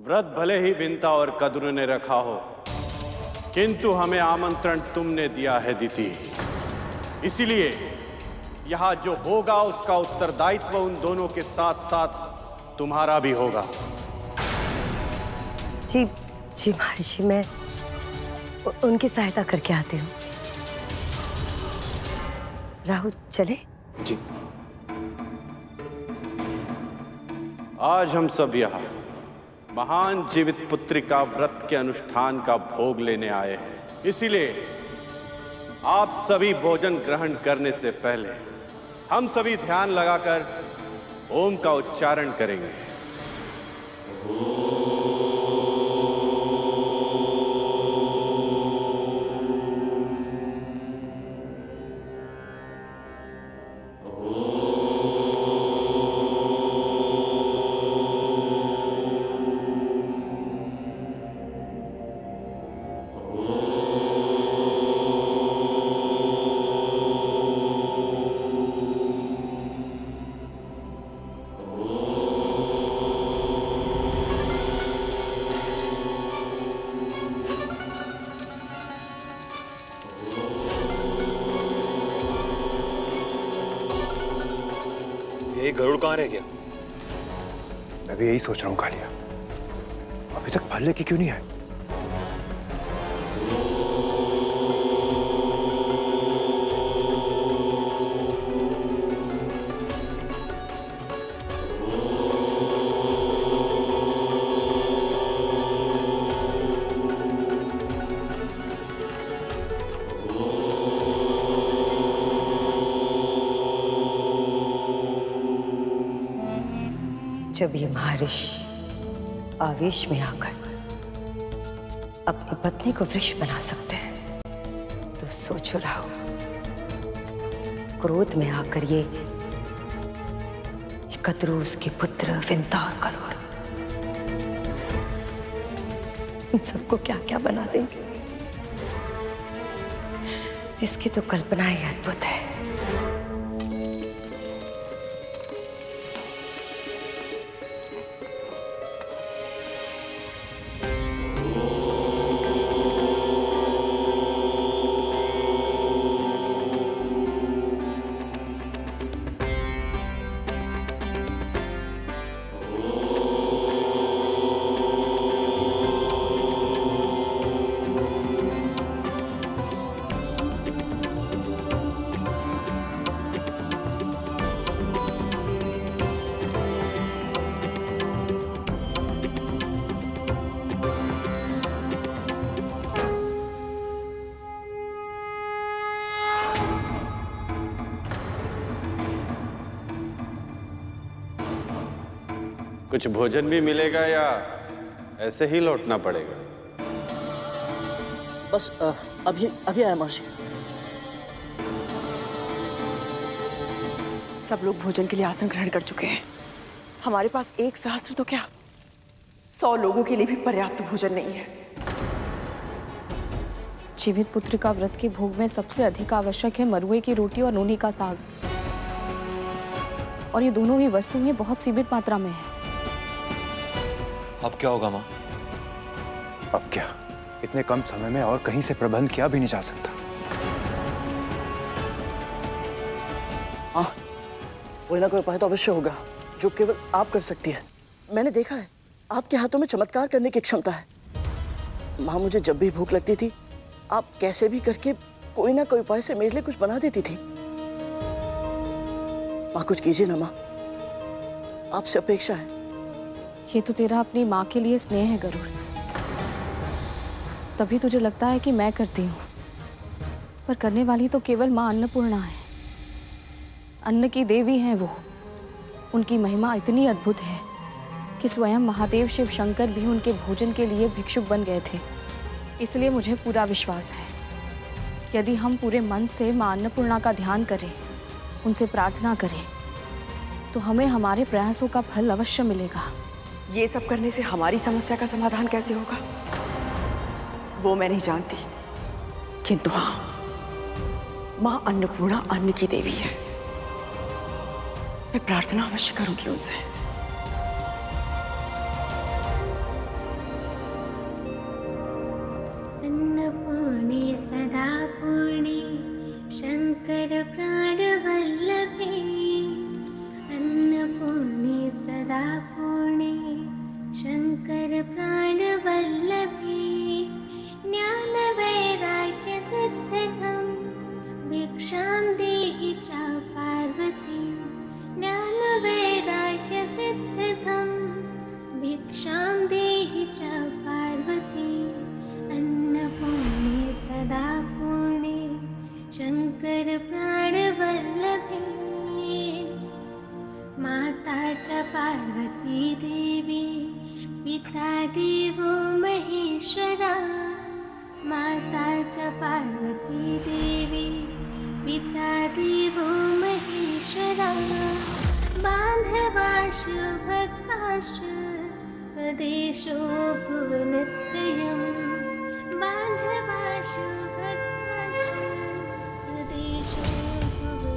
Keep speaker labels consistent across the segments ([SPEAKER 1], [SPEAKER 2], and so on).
[SPEAKER 1] व्रत भले ही विंता और कद्रू ने रखा हो, किंतु हमें आमंत्रण तुमने दिया है दिति। इसीलिए यहां जो होगा उसका उत्तरदायित्व उन दोनों के साथ साथ तुम्हारा भी होगा।
[SPEAKER 2] जी जी महर्षि, मैं उनकी सहायता करके आती हूँ। राहुल चले?
[SPEAKER 3] जी।
[SPEAKER 1] आज हम सब यहाँ महान जीवित पुत्री का व्रत के अनुष्ठान का भोग लेने आए हैं। इसीलिए आप सभी भोजन ग्रहण करने से पहले हम सभी ध्यान लगाकर ओम का उच्चारण करेंगे।
[SPEAKER 3] ये गरुड़ कहाँ रह गया?
[SPEAKER 4] मैं भी यही सोच रहा हूँ कालिया, अभी तक फल लेके क्यों नहीं आए?
[SPEAKER 2] जब ये महर्षि आवेश में आकर अपनी पत्नी को वृक्ष बना सकते हैं, तो सोचो राहुल, क्रोध में आकर ये कद्रू, उसके पुत्र विंता और गरुड़, इन सबको क्या क्या बना देंगे, इसकी तो कल्पना ही अद्भुत है।
[SPEAKER 1] कुछ भोजन भी मिलेगा या ऐसे ही लौटना पड़ेगा?
[SPEAKER 5] बस अभी आया महर्षि।
[SPEAKER 6] सब लोग भोजन के लिए आसन ग्रहण कर चुके हैं। हमारे पास 1 सहस्त्र तो क्या 100 लोगों के लिए भी पर्याप्त भोजन नहीं है।
[SPEAKER 7] जीवित पुत्र का व्रत के भोग में सबसे अधिक आवश्यक है मरुए की रोटी और नूनी का साग, और ये दोनों ही वस्तुएं बहुत सीमित मात्रा में है।
[SPEAKER 3] अब क्या होगा माँ?
[SPEAKER 4] अब क्या, इतने कम समय में और कहीं से प्रबंध किया भी नहीं जा सकता।
[SPEAKER 5] हाँ, कोई ना कोई उपाय तो अवश्य होगा जो केवल आप कर सकती है। मैंने देखा है आपके हाथों में चमत्कार करने की क्षमता है। माँ, मुझे जब भी भूख लगती थी आप कैसे भी करके कोई ना कोई उपाय से मेरे लिए कुछ बना देती थी। माँ, कुछ कीजिए ना माँ, आपसे अपेक्षा है।
[SPEAKER 7] ये तो तेरा अपनी माँ के लिए स्नेह है गरुड़, तभी तुझे लगता है कि मैं करती हूँ, पर करने वाली तो केवल माँ अन्नपूर्णा है। अन्न की देवी हैं वो। उनकी महिमा इतनी अद्भुत है कि स्वयं महादेव शिव शंकर भी उनके भोजन के लिए भिक्षुक बन गए थे। इसलिए मुझे पूरा विश्वास है, यदि हम पूरे मन से माँ अन्नपूर्णा का ध्यान करें, उनसे प्रार्थना करें, तो हमें हमारे प्रयासों का फल अवश्य मिलेगा।
[SPEAKER 6] ये सब करने से हमारी समस्या का समाधान कैसे होगा वो मैं नहीं जानती, किंतु हाँ, माँ अन्नपूर्णा अन्न की देवी है। मैं प्रार्थना अवश्य करूंगी उनसे।
[SPEAKER 8] पार्वती देवी, पिता देवो महेश्वरा, माता च पार्वती देवी, पिता देवो महेश्वरा, बान्धवाशु भक्ताशु स्वदेशो भुवनत्रयम्, बान्धवाशु भक्ताशु स्वदेशो भुवनत्रयम्।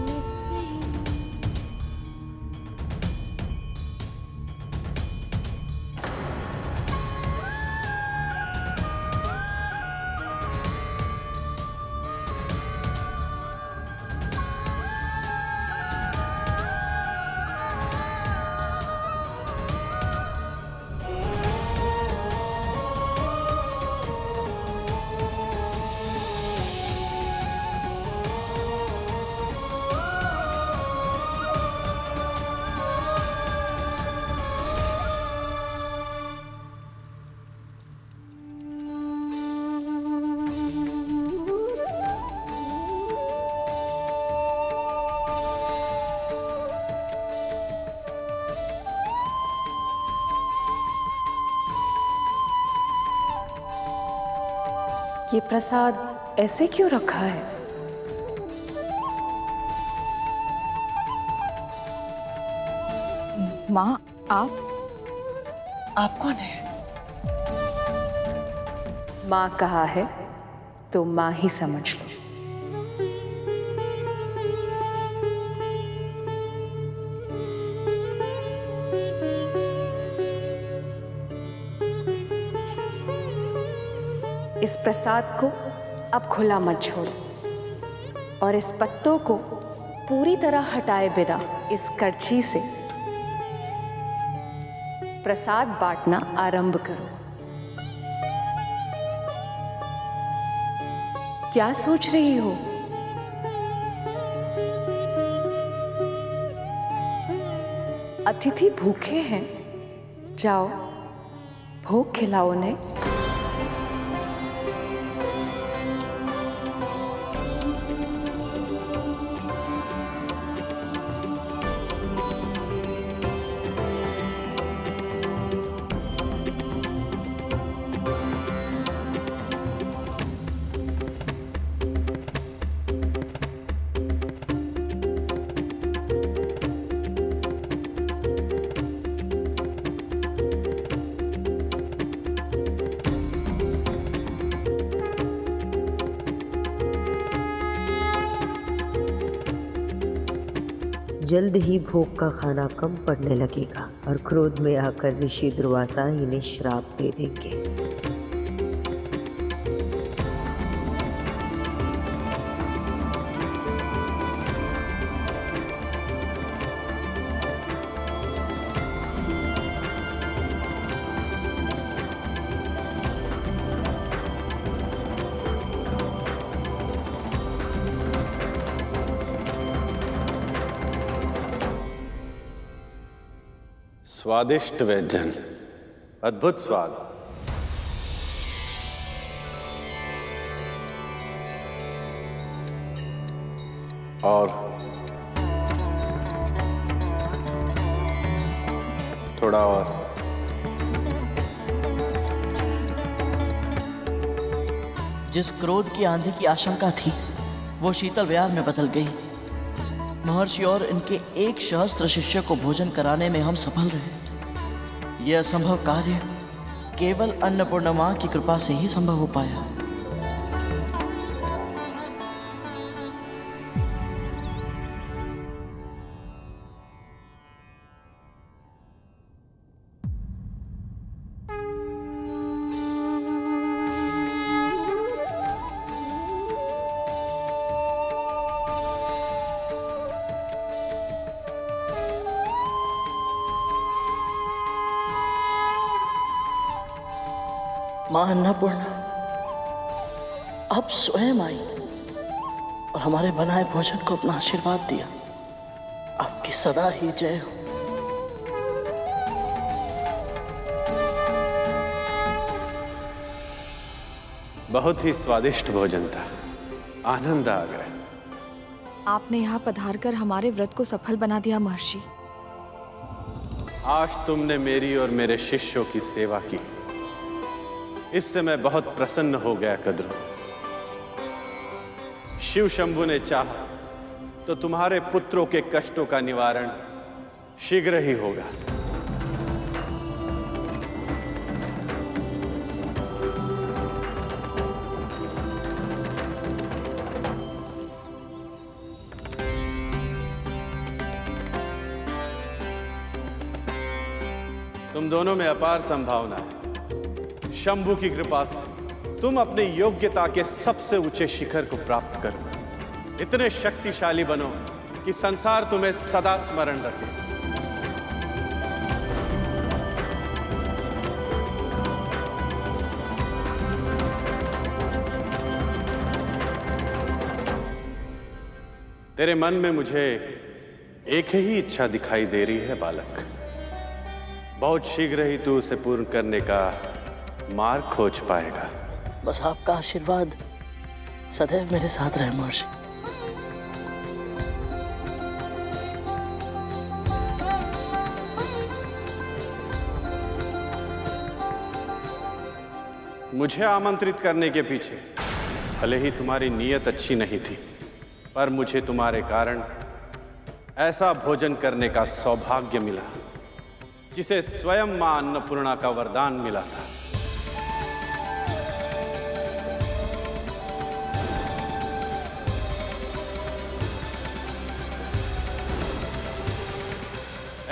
[SPEAKER 7] ये प्रसाद ऐसे क्यों रखा है? माँ, आप
[SPEAKER 6] कौन है?
[SPEAKER 7] माँ कहा है तो माँ ही समझ लो। इस प्रसाद को अब खुला मत छोड़ो और इस पत्तों को पूरी तरह हटाए बिना इस करछी से प्रसाद बांटना आरंभ करो। क्या सोच रही हो? अतिथि भूखे हैं, जाओ भोग खिलाओ उन्हें।
[SPEAKER 9] जल्द ही भोग का खाना कम पड़ने लगेगा और क्रोध में आकर ऋषि दुर्वासा इन्हें श्राप दे देंगे।
[SPEAKER 1] स्वादिष्ट व्यंजन, अद्भुत स्वाद। और थोड़ा और।
[SPEAKER 5] जिस क्रोध की आंधी की आशंका थी वो शीतल विहार में बदल गई। महर्षि और इनके 1 सहस्त्र शिष्य को भोजन कराने में हम सफल रहे। यह असंभव कार्य केवल अन्नपूर्णा मां की कृपा से ही संभव हो पाया। मां अन्नपूर्णा अब स्वयं आई और हमारे बनाए भोजन को अपना आशीर्वाद दिया। आपकी सदा ही जय हो।
[SPEAKER 1] बहुत ही स्वादिष्ट भोजन था, आनंद आ गया।
[SPEAKER 7] आपने यहाँ पधारकर हमारे व्रत को सफल बना दिया महर्षि।
[SPEAKER 1] आज तुमने मेरी और मेरे शिष्यों की सेवा की, इससे मैं बहुत प्रसन्न हो गया कद्रू। शिव शंभु ने चाहा तो तुम्हारे पुत्रों के कष्टों का निवारण शीघ्र ही होगा। तुम दोनों में अपार संभावना है। शंभु की कृपा से तुम अपनी योग्यता के सबसे ऊंचे शिखर को प्राप्त करो। इतने शक्तिशाली बनो कि संसार तुम्हें सदा स्मरण रखे। तेरे मन में मुझे एक ही इच्छा दिखाई दे रही है बालक। बहुत शीघ्र ही तू उसे पूर्ण करने का मार्ग खोज पाएगा।
[SPEAKER 5] बस आपका आशीर्वाद सदैव मेरे साथ रहे महर्षि।
[SPEAKER 1] मुझे आमंत्रित करने के पीछे भले ही तुम्हारी नीयत अच्छी नहीं थी, पर मुझे तुम्हारे कारण ऐसा भोजन करने का सौभाग्य मिला जिसे स्वयं मां अन्नपूर्णा का वरदान मिला था।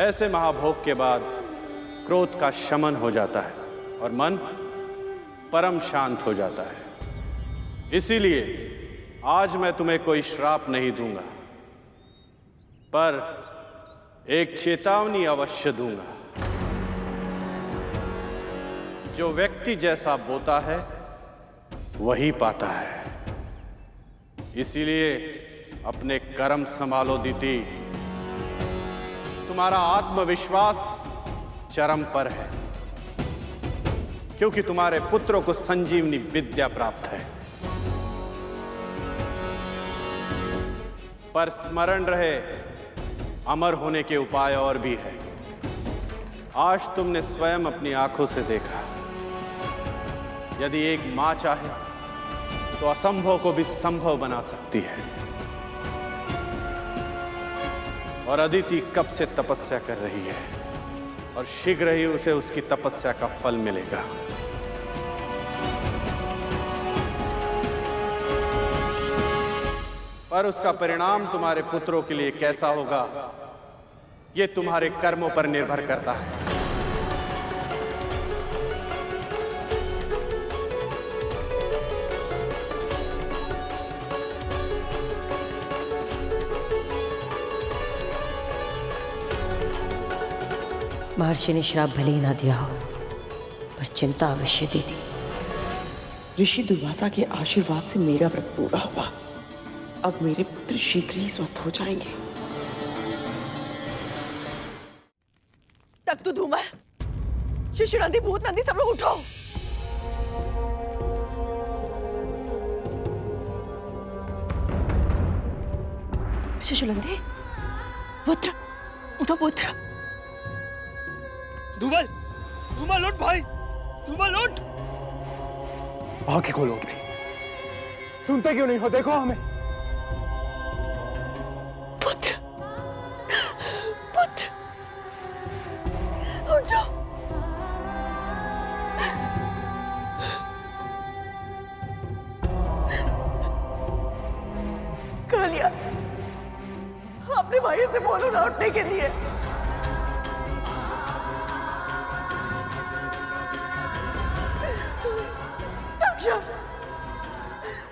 [SPEAKER 1] ऐसे महाभोग के बाद क्रोध का शमन हो जाता है और मन परम शांत हो जाता है। इसीलिए आज मैं तुम्हें कोई श्राप नहीं दूंगा, पर एक चेतावनी अवश्य दूंगा। जो व्यक्ति जैसा बोता है वही पाता है। इसीलिए अपने कर्म संभालो दीति। तुम्हारा आत्मविश्वास चरम पर है, क्योंकि तुम्हारे पुत्रों को संजीवनी विद्या प्राप्त है। पर स्मरण रहे, अमर होने के उपाय और भी है। आज तुमने स्वयं अपनी आंखों से देखा, यदि एक मां चाहे तो असंभव को भी संभव बना सकती है। और अदिति कब से तपस्या कर रही है और शीघ्र ही उसे उसकी तपस्या का फल मिलेगा। पर उसका परिणाम तुम्हारे पुत्रों के लिए कैसा होगा, यह तुम्हारे कर्मों पर निर्भर करता है।
[SPEAKER 9] महर्षि ने श्राप भले ही ना दिया हो, पर चिंता अवश्य दी थी।
[SPEAKER 6] ऋषि दुर्वासा के आशीर्वाद से मेरा व्रत पूरा हुआ। अब मेरे पुत्र शीघ्र ही स्वस्थ हो जाएंगे। तब तो धूमर, शिशु नंदी, भूत नंदी, सब लोग उठो। शिशु नंदी, पुत्र, उठो पुत्र।
[SPEAKER 4] धूमल, धूमल उठ भाई, धूमल उठ। आंखें खोलो अपनी। सुनते क्यों नहीं हो? देखो हमें।
[SPEAKER 6] पुत्र, पुत्र, उठ जाओ। कालिया, अपने भाई से बोलो ना उठने के लिए।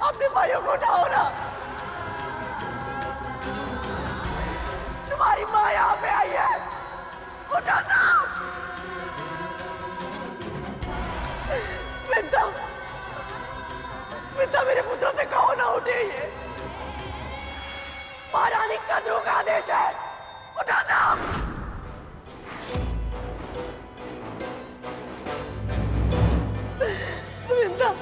[SPEAKER 6] अपने भाइयों को उठाओ ना। तुम्हारी माँ यहाँ पे आई है, उठा जाओ। विद्या, विद्या, मेरे पुत्रों से कहो ना उठे। ये महारानी कद्रू का आदेश है, उठा जाओ। विद्या,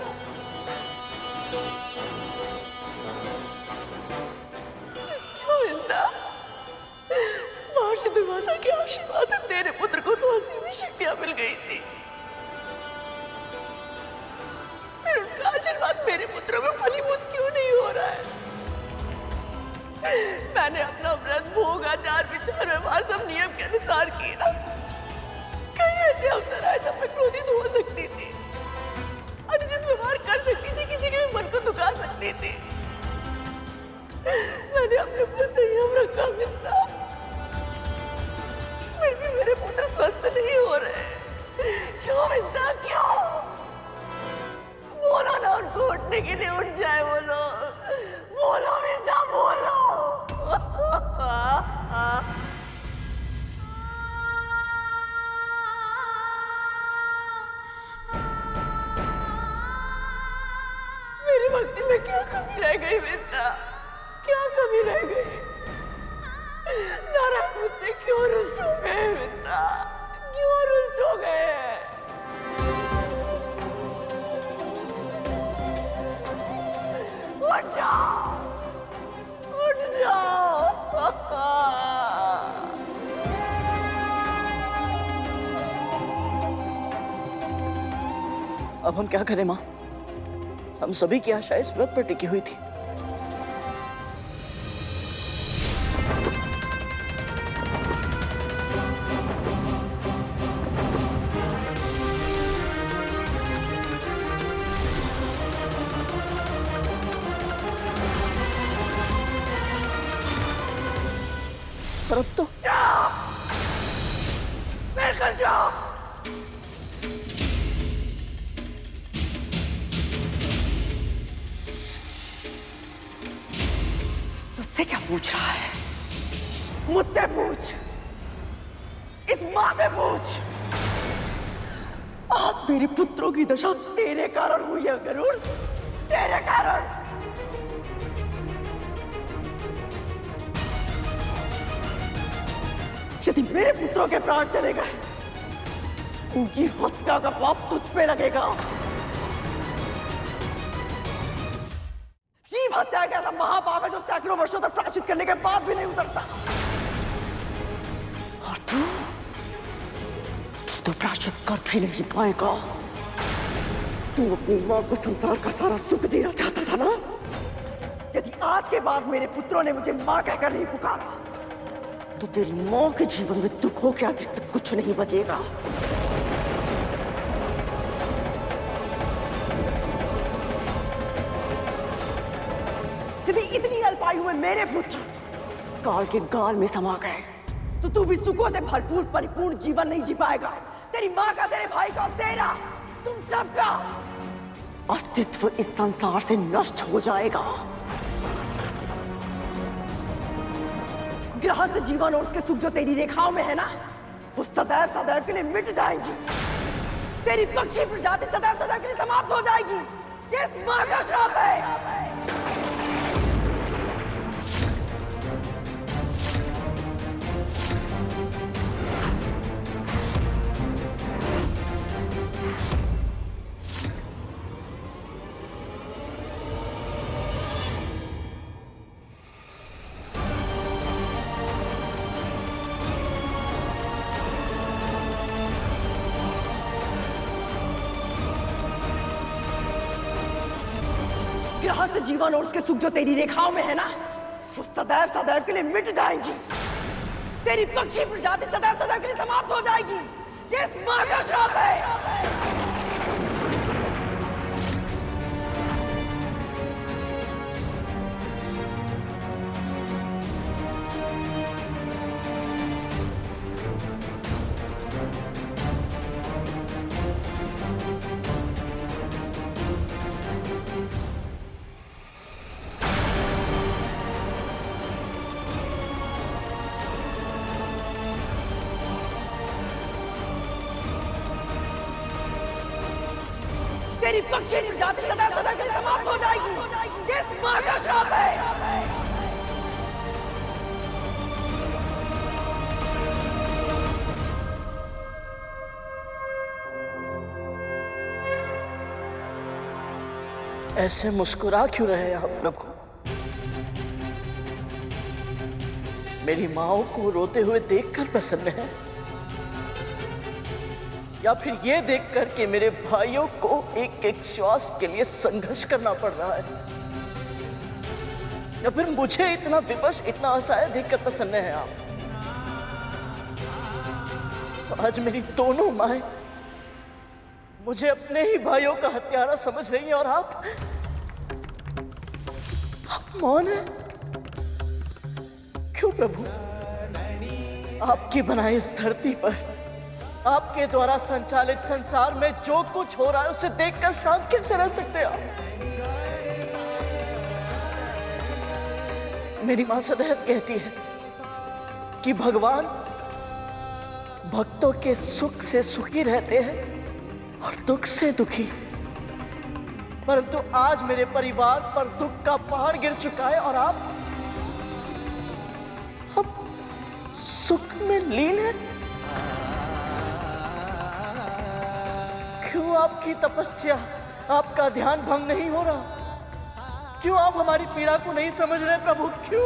[SPEAKER 5] महर्षि दुर्वासा के आशीर्वाद से तेरे पुत्र को तो असीम शक्तियां मिल गई थी, फिर उनका आशीर्वाद मेरे पुत्र में फलीभूत क्यों नहीं हो रहा है? मैंने अपना व्रत, भोग, आचार, विचार, व्यवहार सब नियम के अनुसार किया। कई ऐसे अवसर आए जब मैं क्रोधित हो सकती थी, अनुचित व्यवहार कर सकती थी, किसी के मन को दुखा सकती थी। मैंने अपने ऊपर संयम रखा मिलता, फिर भी मेरे पुत्र स्वस्थ नहीं हो रहे। क्यों मिलता, क्यों? बोलो ना, उनको उठने के लिए उठ जाए। बोलो बोलो मिलता, बोलो। मेरी भक्ति में क्या कमी रह गई मिलता, क्या कमी रह गई? नारायण मुझसे क्यों रुष्ट हो गए मिलता, क्यों रुष्ट हो गए? उठ जाओ, उठ जाओ। अब हम क्या करें माँ? हम सभी की आशा इस व्रत पर टिकी हुई थी। पर अब तो जाओ, निकल जाओ। मुझसे क्या पूछ रहा है? मुझसे पूछ, इस माँ से पूछ। आज मेरे पुत्रों की दशा तेरे कारण हुई है गरुड़, तेरे कारण। यदि मेरे पुत्रों के प्राण चले गए, उनकी हत्या का पाप तुझ पे लगेगा। जीव हत्या का ऐसा महापाप है जो सैकड़ों वर्षों तक प्रायश्चित करने के बाद भी नहीं उतरता। और तू तो प्रायश्चित कर भी नहीं पाएगा। तू अपनी मां को संसार का सारा सुख देना चाहता था ना? यदि आज के बाद मेरे पुत्रों ने मुझे मां कहकर नहीं पुकारा, तो तेरी मां के जीवन में दुखों के अतिरिक्त कुछ नहीं बचेगा। यदि इतनी अल्पायु में मेरे पुत्र काल के गाल में समा गए, तो तू भी सुखों से भरपूर परिपूर्ण जीवन नहीं जी पाएगा। तेरी मां का, तेरे भाई का, तेरा, तुम सबका अस्तित्व इस संसार से नष्ट हो जाएगा। गृहस्थ जीवन और उसके सुख जो तेरी रेखाओं में है ना, वो सदैव सदैव के लिए मिट जाएंगी। तेरी पक्षी प्रजाति सदैव सदैव के लिए समाप्त हो जाएगी। ये इस मां का श्राप है। गृहस्थ जीवन और उसके सुख जो तेरी रेखाओं में है ना, वो सदैव सदैव के लिए मिट जाएंगी। तेरी पक्षी प्रजाति सदैव सदैव के लिए समाप्त हो जाएगी। ये इस मां का श्राप है। तेरी पक्षी प्रजाति सदैव सदैव के लिए समाप्त हो जाएगी। ये इस मां का श्राप है। ऐसे मुस्कुरा क्यों रहे आप प्रभु? मेरी माओ को रोते हुए देखकर प्रसन्न है, या फिर ये देखकर कि मेरे भाइयों को एक एक श्वास के लिए संघर्ष करना पड़ रहा है, या फिर मुझे इतना विवश, इतना असहाय देखकर प्रसन्न है आप? आज मेरी दोनों माएं मुझे अपने ही भाइयों का हत्यारा समझ रही हैं और आप मौन है क्यों प्रभु? आपकी बनाई इस धरती पर, आपके द्वारा संचालित संसार में जो कुछ हो रहा है उसे देखकर शांत कैसे रह सकते हैं आप? मेरी मां सदैव कहती है कि भगवान भक्तों के सुख से सुखी रहते हैं और दुख से दुखी, परंतु आज मेरे परिवार पर दुख का पहाड़ गिर चुका है और आप सुख में लीन है। क्यों आपकी तपस्या, आपका ध्यान भंग नहीं हो रहा? क्यों आप हमारी पीड़ा को नहीं समझ रहे प्रभु? क्यों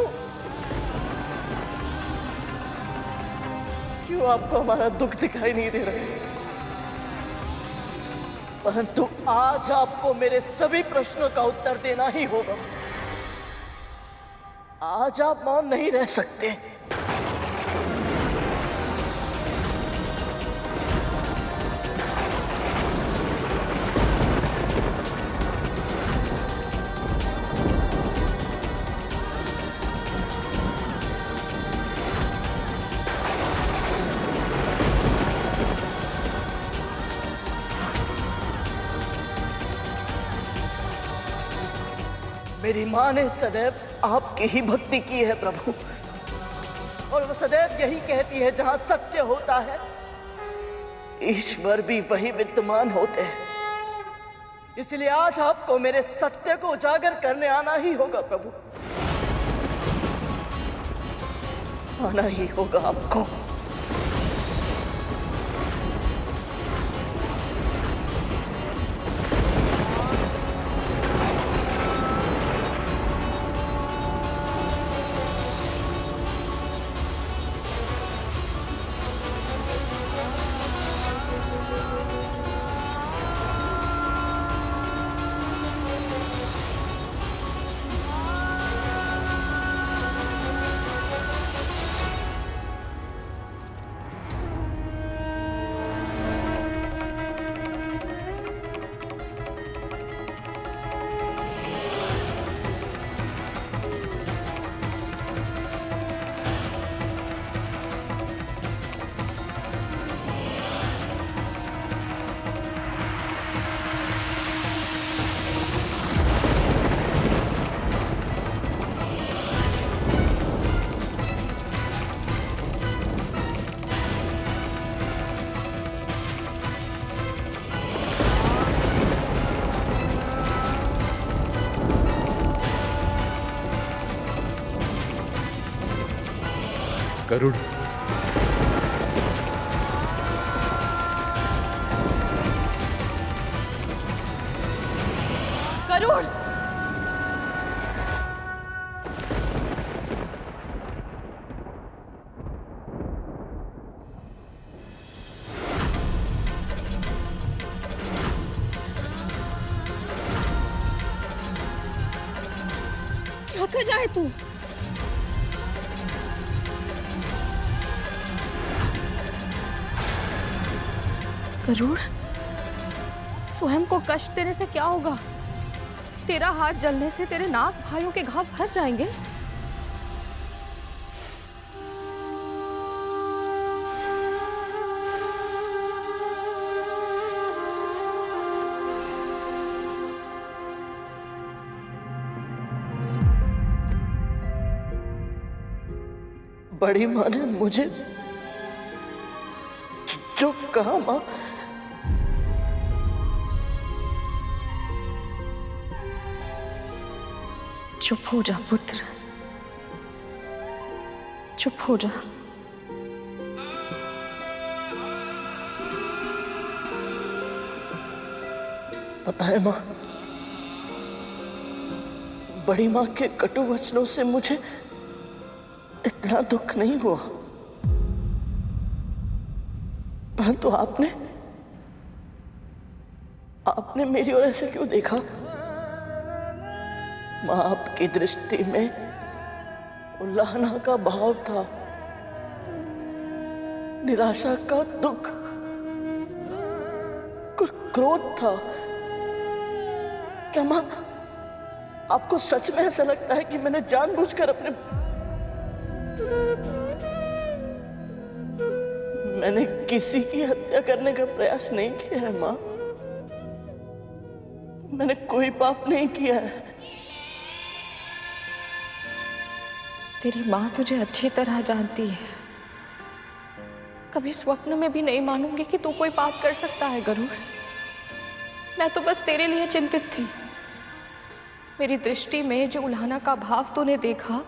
[SPEAKER 5] आपको हमारा दुख दिखाई नहीं दे रहा? परंतु आज आपको मेरे सभी प्रश्नों का उत्तर देना ही होगा। आज आप मौन नहीं रह सकते। मेरी मां ने सदैव आपकी ही भक्ति की है प्रभु, और वो सदैव यही कहती है जहां सत्य होता है ईश्वर भी वही विद्यमान होते हैं। इसलिए आज आपको मेरे सत्य को उजागर करने आना ही होगा प्रभु, आना ही होगा आपको।
[SPEAKER 3] गरुड़,
[SPEAKER 7] गरुड़, क्या कर रहा है तू? गरुड़, स्वयं को कष्ट देने से क्या होगा? तेरा हाथ जलने से तेरे नाग भाइयों के घाव भर जाएंगे।
[SPEAKER 5] बड़ी मां ने मुझे जो कहा, मां
[SPEAKER 7] चुप हो जा पुत्र, चुप हो जा।
[SPEAKER 5] पता है मां, बड़ी मां के कटु वचनों से मुझे इतना दुख नहीं हुआ, परंतु आपने मेरी ओर ऐसे क्यों देखा? मां, आपकी दृष्टि में उल्लाहना का भाव था, निराशा का दुख, क्रोध था। क्या मां, आपको सच में ऐसा लगता है कि मैंने जानबूझकर मैंने किसी की हत्या करने का प्रयास नहीं किया है मां। मैंने कोई पाप नहीं किया है।
[SPEAKER 7] तेरी माँ तुझे अच्छी तरह जानती है। कभी स्वप्न में भी नहीं मानूंगी कि तू कोई पाप कर सकता है गरुड़। मैं तो बस तेरे लिए चिंतित थी। मेरी दृष्टि में जो उल्हाना का भाव तूने देखा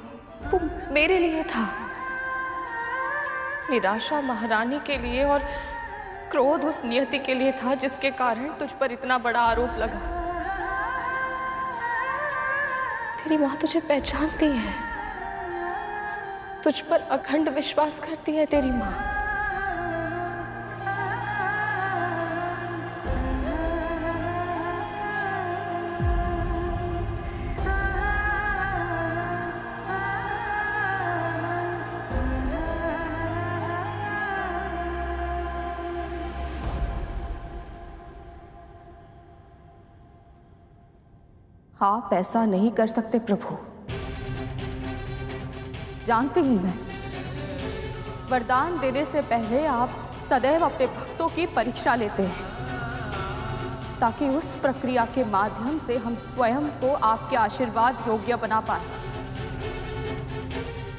[SPEAKER 7] वो मेरे लिए था। निराशा महारानी के लिए और क्रोध उस नियति के लिए था जिसके कारण तुझ पर इतना बड़ा आरोप लगा। तेरी माँ तुझे पहचानती है, तुझ पर अखंड विश्वास करती है तेरी माँ। आप ऐसा नहीं कर सकते प्रभु। जानती हूं मैं, वरदान देने से पहले आप सदैव अपने भक्तों की परीक्षा लेते हैं ताकि उस प्रक्रिया के माध्यम से हम स्वयं को आपके आशीर्वाद योग्य बना पाए।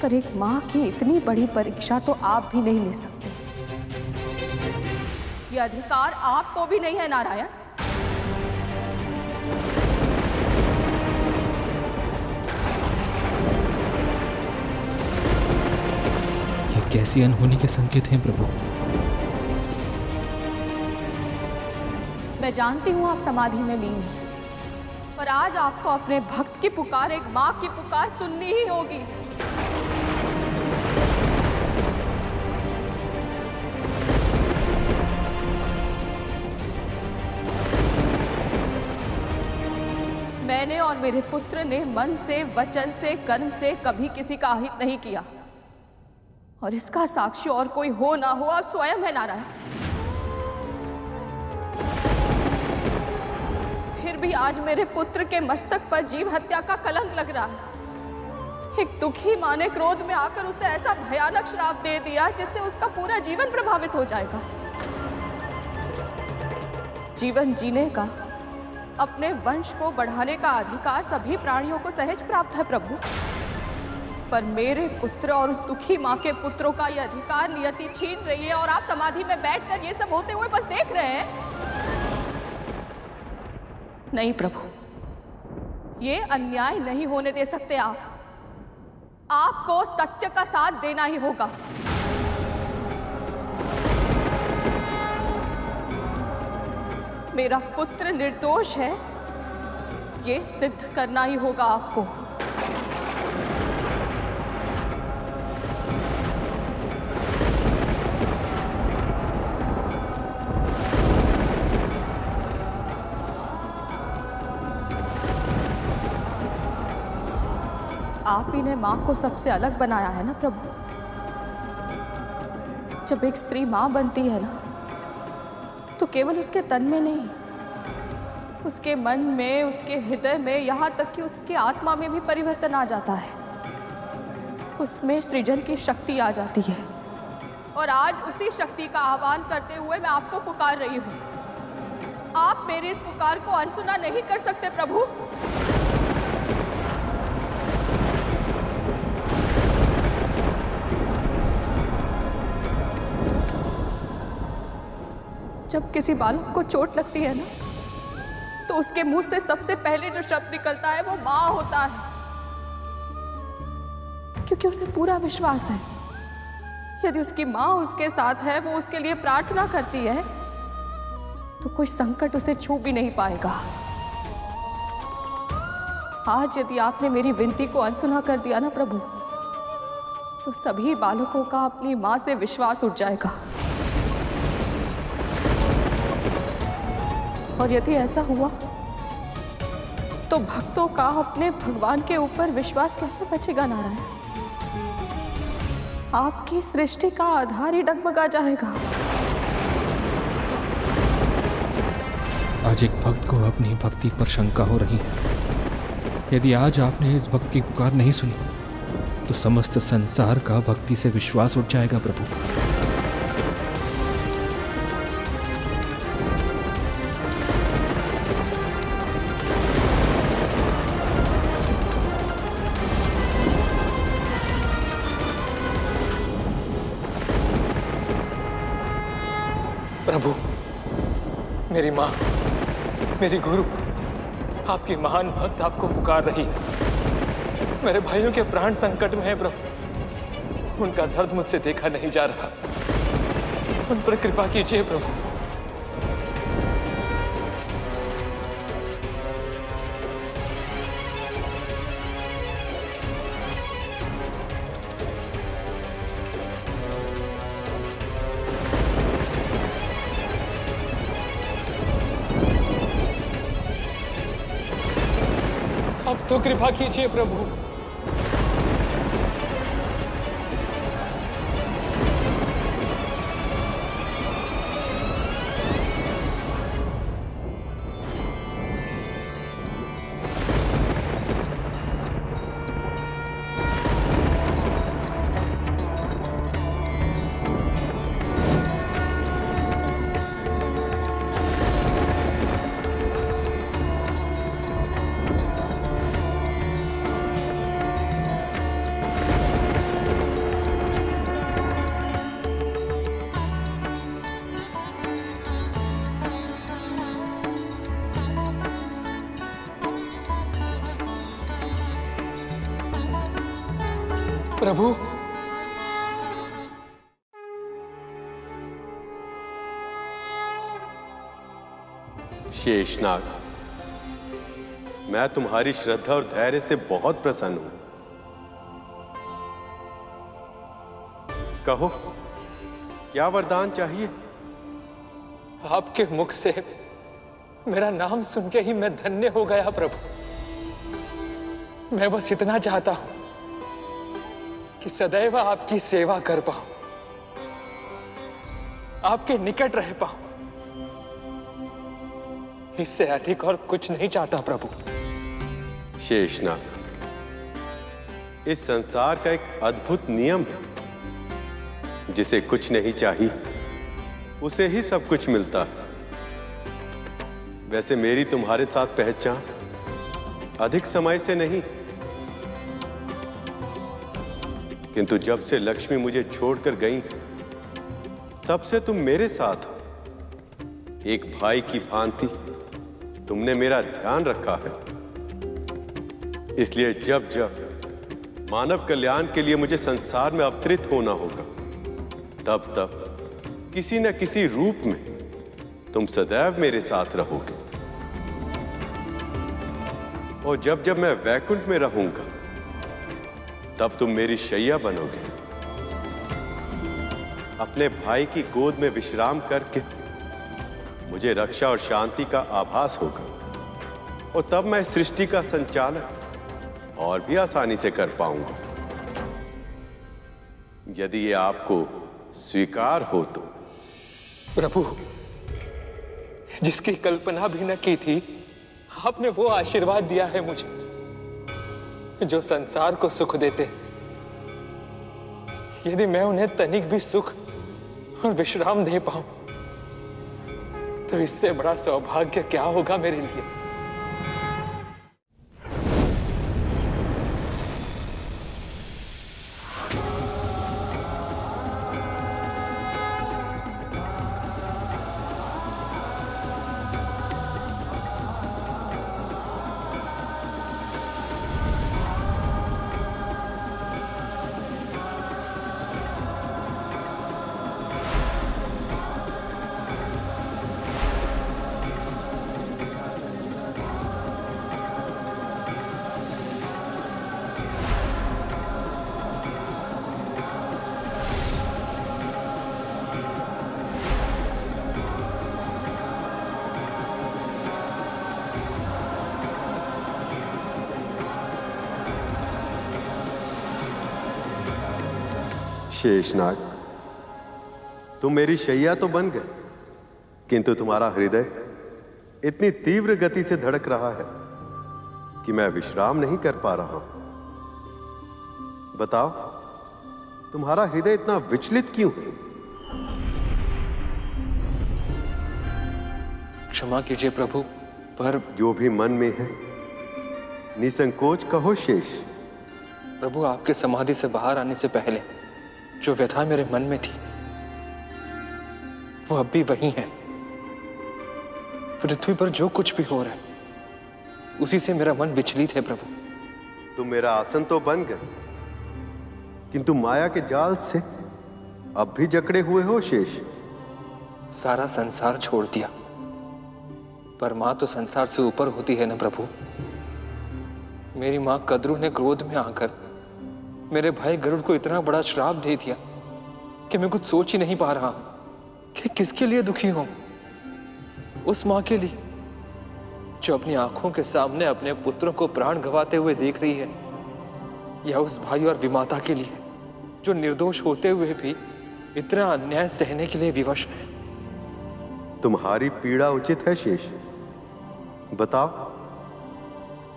[SPEAKER 7] पर एक मां की इतनी बड़ी परीक्षा तो आप भी नहीं ले सकते। यह अधिकार आपको भी नहीं है नारायण।
[SPEAKER 3] कैसी अनहोनी के संकेत हैं प्रभु?
[SPEAKER 7] मैं जानती हूं आप समाधि में लीन हैं, पर आज आपको अपने भक्त की पुकार, एक मां की पुकार सुननी ही होगी। मैंने और मेरे पुत्र ने मन से, वचन से, कर्म से कभी किसी का अहित नहीं किया, और इसका साक्षी और कोई हो ना हो आप स्वयं है नारायण। फिर भी आज मेरे पुत्र के मस्तक पर जीव हत्या का कलंक लग रहा है। एक दुखी मां ने क्रोध में आकर उसे ऐसा भयानक श्राप दे दिया जिससे उसका पूरा जीवन प्रभावित हो जाएगा। जीवन जीने का, अपने वंश को बढ़ाने का अधिकार सभी प्राणियों को सहज प्राप्त है प्रभु, पर मेरे पुत्र और उस दुखी मां के पुत्रों का यह अधिकार नियति छीन रही है, और आप समाधि में बैठकर ये सब होते हुए बस देख रहे हैं। नहीं प्रभु, ये अन्याय नहीं होने दे सकते आप। आपको सत्य का साथ देना ही होगा। मेरा पुत्र निर्दोष है, ये सिद्ध करना ही होगा आपको। आप ही ने मां को सबसे अलग बनाया है ना प्रभु। जब एक स्त्री मां बनती है ना, तो केवल उसके तन में नहीं, उसके मन में, उसके हृदय में, यहाँ तक कि उसकी आत्मा में भी परिवर्तन आ जाता है। उसमें सृजन की शक्ति आ जाती है, और आज उसी शक्ति का आह्वान करते हुए मैं आपको पुकार रही हूँ। आप मेरी इस पुकार को अनसुना नहीं कर सकते प्रभु। जब किसी बालक को चोट लगती है ना, तो उसके मुंह से सबसे पहले जो शब्द निकलता है वो मां होता है, क्योंकि उसे पूरा विश्वास है यदि उसकी मां उसके साथ है, वो उसके लिए प्रार्थना करती है, तो कोई संकट उसे छू भी नहीं पाएगा। आज यदि आपने मेरी विनती को अनसुना कर दिया ना प्रभु, तो तो सभी बालकों का अपनी माँ से विश्वास उठ जाएगा। और यदि ऐसा हुआ तो भक्तों का अपने भगवान के ऊपर विश्वास कैसे बचेगा नारायण? आपकी सृष्टि का आधार ही डगमगा जाएगा।
[SPEAKER 3] आज एक भक्त को अपनी भक्ति पर शंका हो रही है। यदि आज आपने इस भक्त की पुकार नहीं सुनी तो समस्त संसार का भक्ति से विश्वास उठ जाएगा प्रभु।
[SPEAKER 10] प्रभु, मेरी माँ, मेरी गुरु, आपकी महान भक्त आपको पुकार रही है। मेरे भाइयों के प्राण संकट में है प्रभु, उनका दर्द मुझसे देखा नहीं जा रहा, उन पर कृपा कीजिए प्रभु। अब तो कृपा कीजिए प्रभु। प्रभु,
[SPEAKER 1] शेषनाग, मैं तुम्हारी श्रद्धा और धैर्य से बहुत प्रसन्न हूं। कहो, क्या वरदान चाहिए?
[SPEAKER 10] आपके मुख से मेरा नाम सुन के ही मैं धन्य हो गया प्रभु। मैं बस इतना चाहता हूं कि सदैव आपकी सेवा कर पाऊं, आपके निकट रह पाऊं। इससे अधिक और कुछ नहीं चाहता प्रभु।
[SPEAKER 1] शेषनाग, इस संसार का एक अद्भुत नियम है, जिसे कुछ नहीं चाहिए उसे ही सब कुछ मिलता है। वैसे मेरी तुम्हारे साथ पहचान अधिक समय से नहीं, किंतु जब से लक्ष्मी मुझे छोड़कर गई तब से तुम मेरे साथ हो। एक भाई की भांति तुमने मेरा ध्यान रखा है। इसलिए जब जब मानव कल्याण के लिए मुझे संसार में अवतरित होना होगा, तब तब किसी न किसी रूप में तुम सदैव मेरे साथ रहोगे। और जब जब मैं वैकुंठ में रहूंगा, तब तुम मेरी शैया बनोगे। अपने भाई की गोद में विश्राम करके मुझे रक्षा और शांति का आभास होगा, और तब मैं सृष्टि का संचालन और भी आसानी से कर पाऊंगा। यदि ये आपको स्वीकार हो तो।
[SPEAKER 10] प्रभु, जिसकी कल्पना भी न की थी, आपने वो आशीर्वाद दिया है मुझे जो संसार को सुख देते। यदि मैं उन्हें तनिक भी सुख और विश्राम दे पाऊं, तो इससे बड़ा सौभाग्य क्या होगा मेरे लिए।
[SPEAKER 11] शेषनाग, तुम मेरी शैया तो बन गए, किंतु तुम्हारा हृदय इतनी तीव्र गति से धड़क रहा है कि मैं विश्राम नहीं कर पा रहा हूं। बताओ, तुम्हारा हृदय इतना विचलित क्यों है?
[SPEAKER 10] क्षमा कीजिए प्रभु, पर
[SPEAKER 11] जो भी मन में है निसंकोच कहो शेष।
[SPEAKER 10] प्रभु, आपके समाधि से बाहर आने से पहले जो व्यथा मेरे मन में थी वो अब भी वही है। पृथ्वी पर जो कुछ भी हो रहा है उसी से मेरा मन विचलित है प्रभु।
[SPEAKER 11] तुम मेरा आसन तो बन गए, किंतु माया के जाल से अब भी जकड़े हुए हो शेष।
[SPEAKER 10] सारा संसार छोड़ दिया, पर मां तो संसार से ऊपर होती है ना प्रभु। मेरी मां कद्रू ने क्रोध में आकर मेरे भाई गरुड़ को इतना बड़ा श्राप दे दिया कि मैं कुछ सोच ही नहीं पा रहा हूं कि किसके लिए दुखी हूं। उस मां के लिए जो अपनी आंखों के सामने अपने पुत्रों को प्राण गंवाते हुए देख रही है, या उस भाई और विमाता के लिए जो निर्दोष होते हुए भी इतना अन्याय सहने के लिए विवश है।
[SPEAKER 11] तुम्हारी पीड़ा उचित है शेष। बताओ,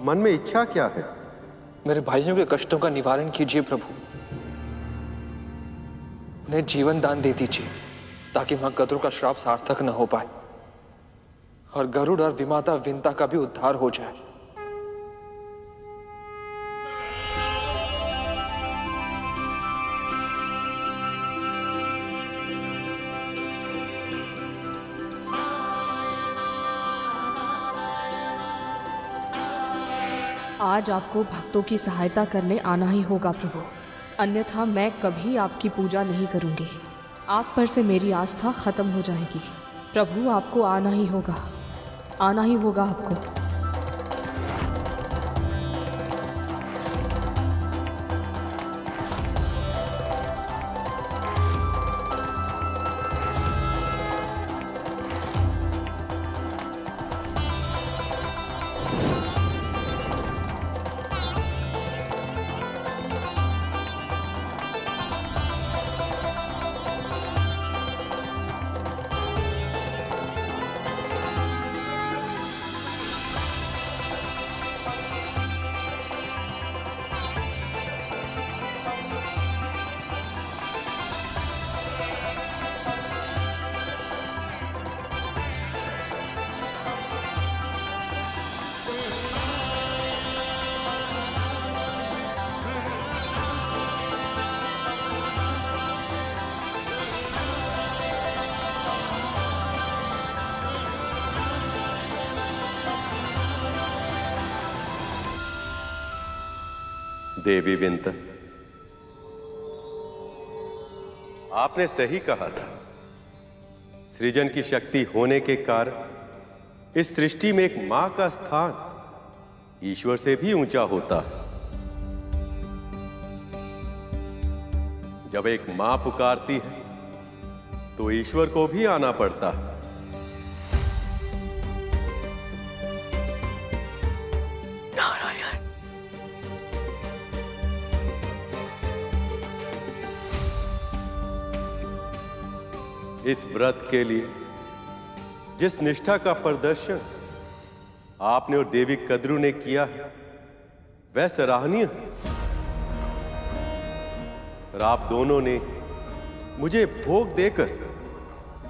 [SPEAKER 11] मन में इच्छा क्या है?
[SPEAKER 10] मेरे भाइयों के कष्टों का निवारण कीजिए प्रभु। उन्हें जीवन दान दे दीजिए ताकि मां कद्रू का श्राप सार्थक न हो पाए और गरुड़ और विमाता विंता का भी उद्धार हो जाए।
[SPEAKER 7] आज आपको भक्तों की सहायता करने आना ही होगा प्रभु, अन्यथा मैं कभी आपकी पूजा नहीं करूंगी। आप पर से मेरी आस्था खत्म हो जाएगी। प्रभु, आपको आना ही होगा, आना ही होगा आपको।
[SPEAKER 11] देवी विंता, आपने सही कहा था। सृजन की शक्ति होने के कारण इस सृष्टि में एक मां का स्थान ईश्वर से भी ऊंचा होता है। जब एक मां पुकारती है तो ईश्वर को भी आना पड़ता है। इस व्रत के लिए जिस निष्ठा का प्रदर्शन आपने और देवी कद्रू ने किया है वह सराहनीय है। और आप दोनों ने मुझे भोग देकर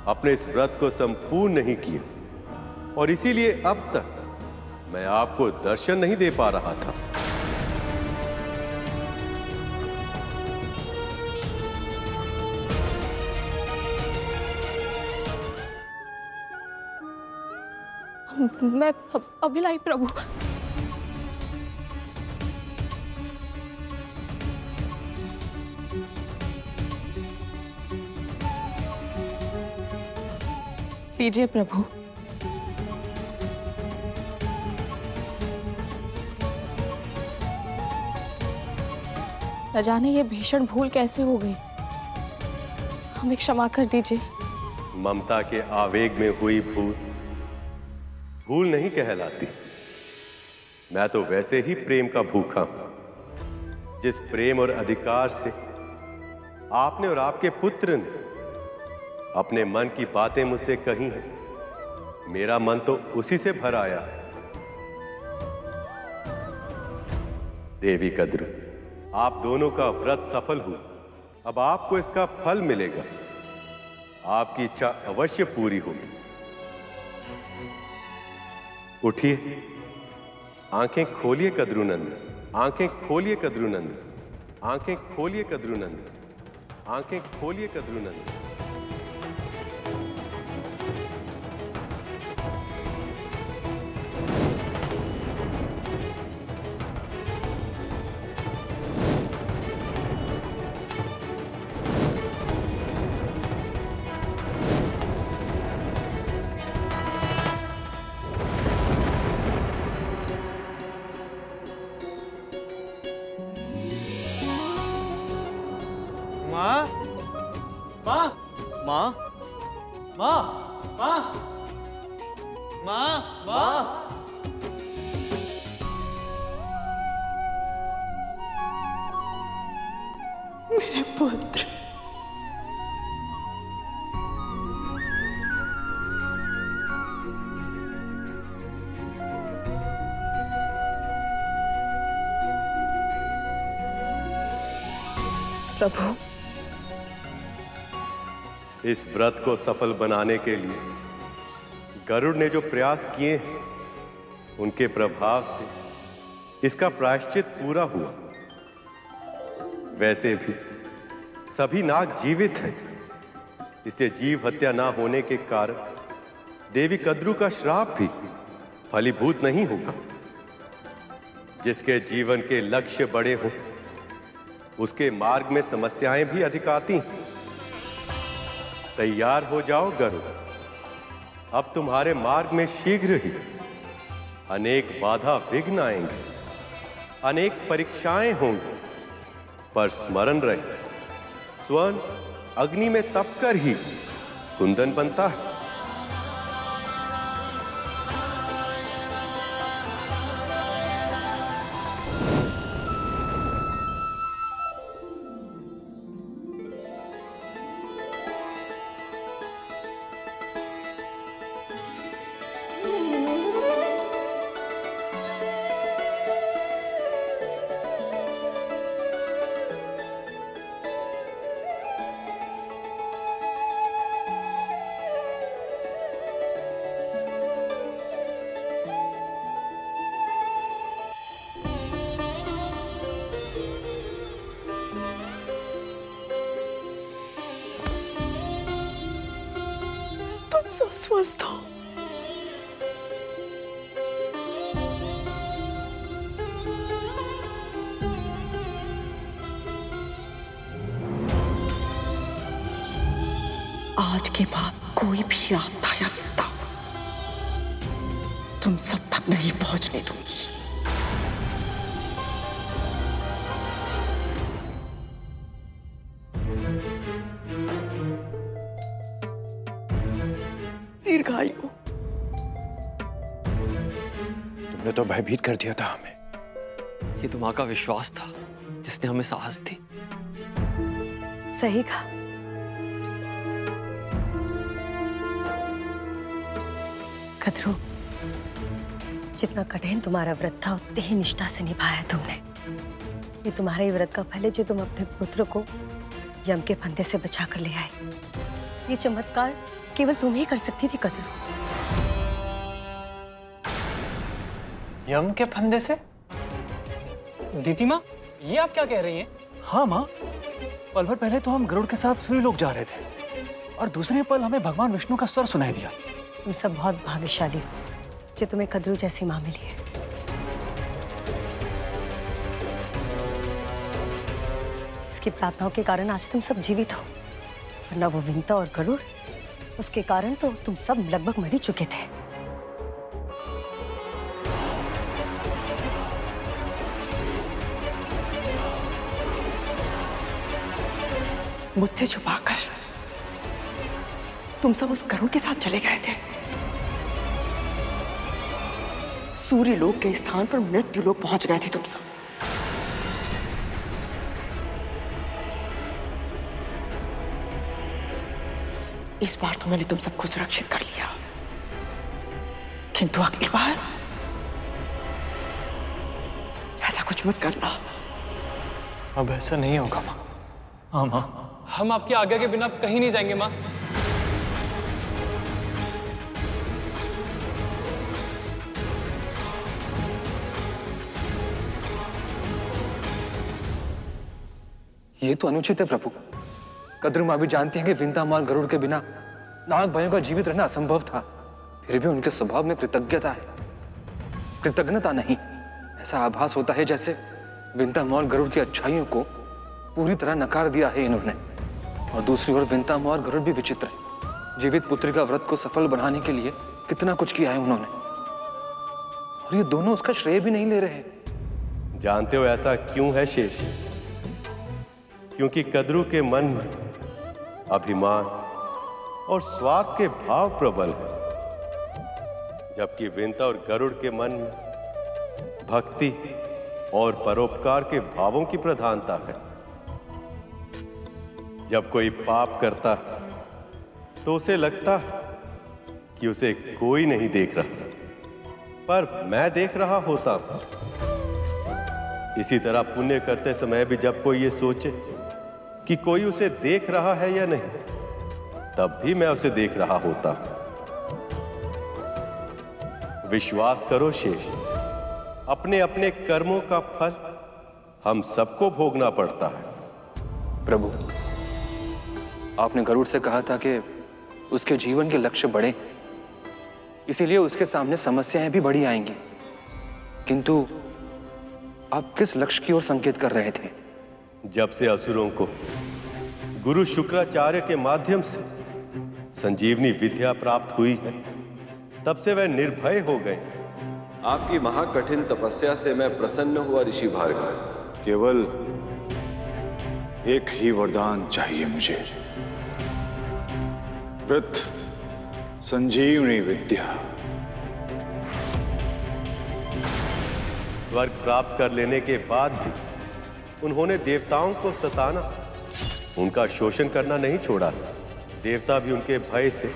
[SPEAKER 11] अपने इस व्रत को संपूर्ण नहीं किया और इसीलिए अब तक मैं आपको दर्शन नहीं दे पा रहा था।
[SPEAKER 7] मैं अभिलाई प्रभु। लीजिए प्रभु। न जाने ये भीषण भूल कैसे हो गई, हमें क्षमा कर दीजिए।
[SPEAKER 11] ममता के आवेग में हुई भूल नहीं कहलाती। मैं तो वैसे ही प्रेम का भूखा हूं, जिस प्रेम और अधिकार से आपने और आपके पुत्र ने अपने मन की बातें मुझसे कही हैं। मेरा मन तो उसी से भर आया है। देवी कद्रू, आप दोनों का व्रत सफल हुआ। अब आपको इसका फल मिलेगा। आपकी इच्छा अवश्य पूरी होगी। उठिए, आंखें खोलिए कद्रूनंदन, आंखें खोलिए कद्रूनंदन, आंखें खोलिए कद्रूनंदन, आंखें खोलिए कद्रूनंदन।
[SPEAKER 4] माँ,
[SPEAKER 10] माँ,
[SPEAKER 4] माँ,
[SPEAKER 10] माँ, माँ,
[SPEAKER 4] माँ,
[SPEAKER 10] माँ।
[SPEAKER 6] मेरे पुत्र, प्रभु,
[SPEAKER 11] इस व्रत को सफल बनाने के लिए गरुड़ ने जो प्रयास किए हैं, उनके प्रभाव से इसका प्रायश्चित पूरा हुआ। वैसे भी सभी नाग जीवित हैं, इससे जीव हत्या ना होने के कारण देवी कद्रू का श्राप भी फलीभूत नहीं होगा। जिसके जीवन के लक्ष्य बड़े हों, उसके मार्ग में समस्याएं भी अधिक आती हैं। तैयार हो जाओ गरुड़, अब तुम्हारे मार्ग में शीघ्र ही अनेक बाधा विघ्न आएंगे, अनेक परीक्षाएं होंगी, पर स्मरण रहे, स्वर्ण अग्नि में तपकर ही कुंदन बनता है।
[SPEAKER 6] तुम सब स्वस्थ हो। आज के बाद कोई भी आपदा या विपदा तुम सब तक नहीं पहुंचने दूंगी। दीर्घायु।
[SPEAKER 4] तुमने तो भयभीत कर दिया था हमें।
[SPEAKER 12] ये तो माँ का विश्वास था जिसने हमें साहस दी।
[SPEAKER 2] सही कहा। कद्रू, जितना कठिन तुम्हारा व्रत था उतनी ही निष्ठा से निभाया तुमने। ये तुम्हारे ही व्रत का फल है जो तुम अपने पुत्र को यम के फंदे से बचा कर ले आए। ये चमत्कार केवल तुम ही कर सकती थी कद्रू।
[SPEAKER 4] यम के फंदे से?
[SPEAKER 10] दीदी माँ, ये आप क्या कह रही हैं? हाँ माँ, पल भर पहले तो हम गरुड़ के साथ सूर्य लोक जा रहे थे और दूसरे पल हमें भगवान विष्णु का स्वर सुनाई दिया।
[SPEAKER 2] तुम सब बहुत भाग्यशाली हो जो तुम्हें कद्रू जैसी माँ मिली है। इसकी प्रार्थनाओं के कारण आज तुम सब जीवित हो, वरना वो विंता और गरुड़, उसके कारण तो तुम सब लगभग मर ही चुके थे।
[SPEAKER 6] मुझसे छुपाकर तुम सब उस गरुड़ के साथ चले गए थे। सूर्य लोक के स्थान पर मृत्यु लोक पहुंच गए थे तुम सब। इस बार तो मैंने तुम सबको सुरक्षित कर लिया, किंतु अगली बार ऐसा कुछ मत करना।
[SPEAKER 4] अब ऐसा नहीं होगा माँ।
[SPEAKER 10] हाँ माँ, हम आपकी आज्ञा के बिना कहीं नहीं जाएंगे माँ। ये तो अनुचित है प्रभु। कद्रू माँ भी जानती हैं कि विंता माँ और गरुड़ के बिना नाग भाइयों का जीवित रहना असंभव था। फिर भी उनके स्वभाव में कृतज्ञता है, कृतज्ञता नहीं। ऐसा आभास होता है जैसे विंता माँ और गरुड़ की अच्छाइयों को पूरी तरह नकार दिया है इन्होंने। और दूसरी ओर विंता माँ और गरुड़ भी विचित्र है। जीवित पुत्री का व्रत को सफल बनाने के लिए कितना कुछ किया है उन्होंने, और ये दोनों उसका श्रेय भी नहीं ले रहे।
[SPEAKER 11] जानते हो ऐसा क्यों है शेष? क्योंकि कद्रू के मन में अभिमान और स्वार्थ के भाव प्रबल है, जबकि विंता और गरुड़ के मन में भक्ति और परोपकार के भावों की प्रधानता है। जब कोई पाप करता है तो उसे लगता है कि उसे कोई नहीं देख रहा, पर मैं देख रहा होता हूं। इसी तरह पुण्य करते समय भी जब कोई ये सोचे कि कोई उसे देख रहा है या नहीं, तब भी मैं उसे देख रहा होता हूं। विश्वास करो शेष, अपने अपने कर्मों का फल हम सबको भोगना पड़ता है।
[SPEAKER 10] प्रभु, आपने गरुड़ से कहा था कि उसके जीवन के लक्ष्य बड़े, इसीलिए उसके सामने समस्याएं भी बड़ी आएंगी। किंतु आप किस लक्ष्य की ओर संकेत कर रहे थे?
[SPEAKER 11] जब से असुरों को गुरु शुक्राचार्य के माध्यम से संजीवनी विद्या प्राप्त हुई है, तब से वह निर्भय हो गए।
[SPEAKER 13] आपकी महाकठिन तपस्या से मैं प्रसन्न हुआ ऋषि भार्गव।
[SPEAKER 14] केवल एक ही वरदान चाहिए मुझे, वृत्त संजीवनी विद्या।
[SPEAKER 11] स्वर्ग प्राप्त कर लेने के बाद भी उन्होंने देवताओं को सताना, उनका शोषण करना नहीं छोड़ा। देवता भी उनके भय से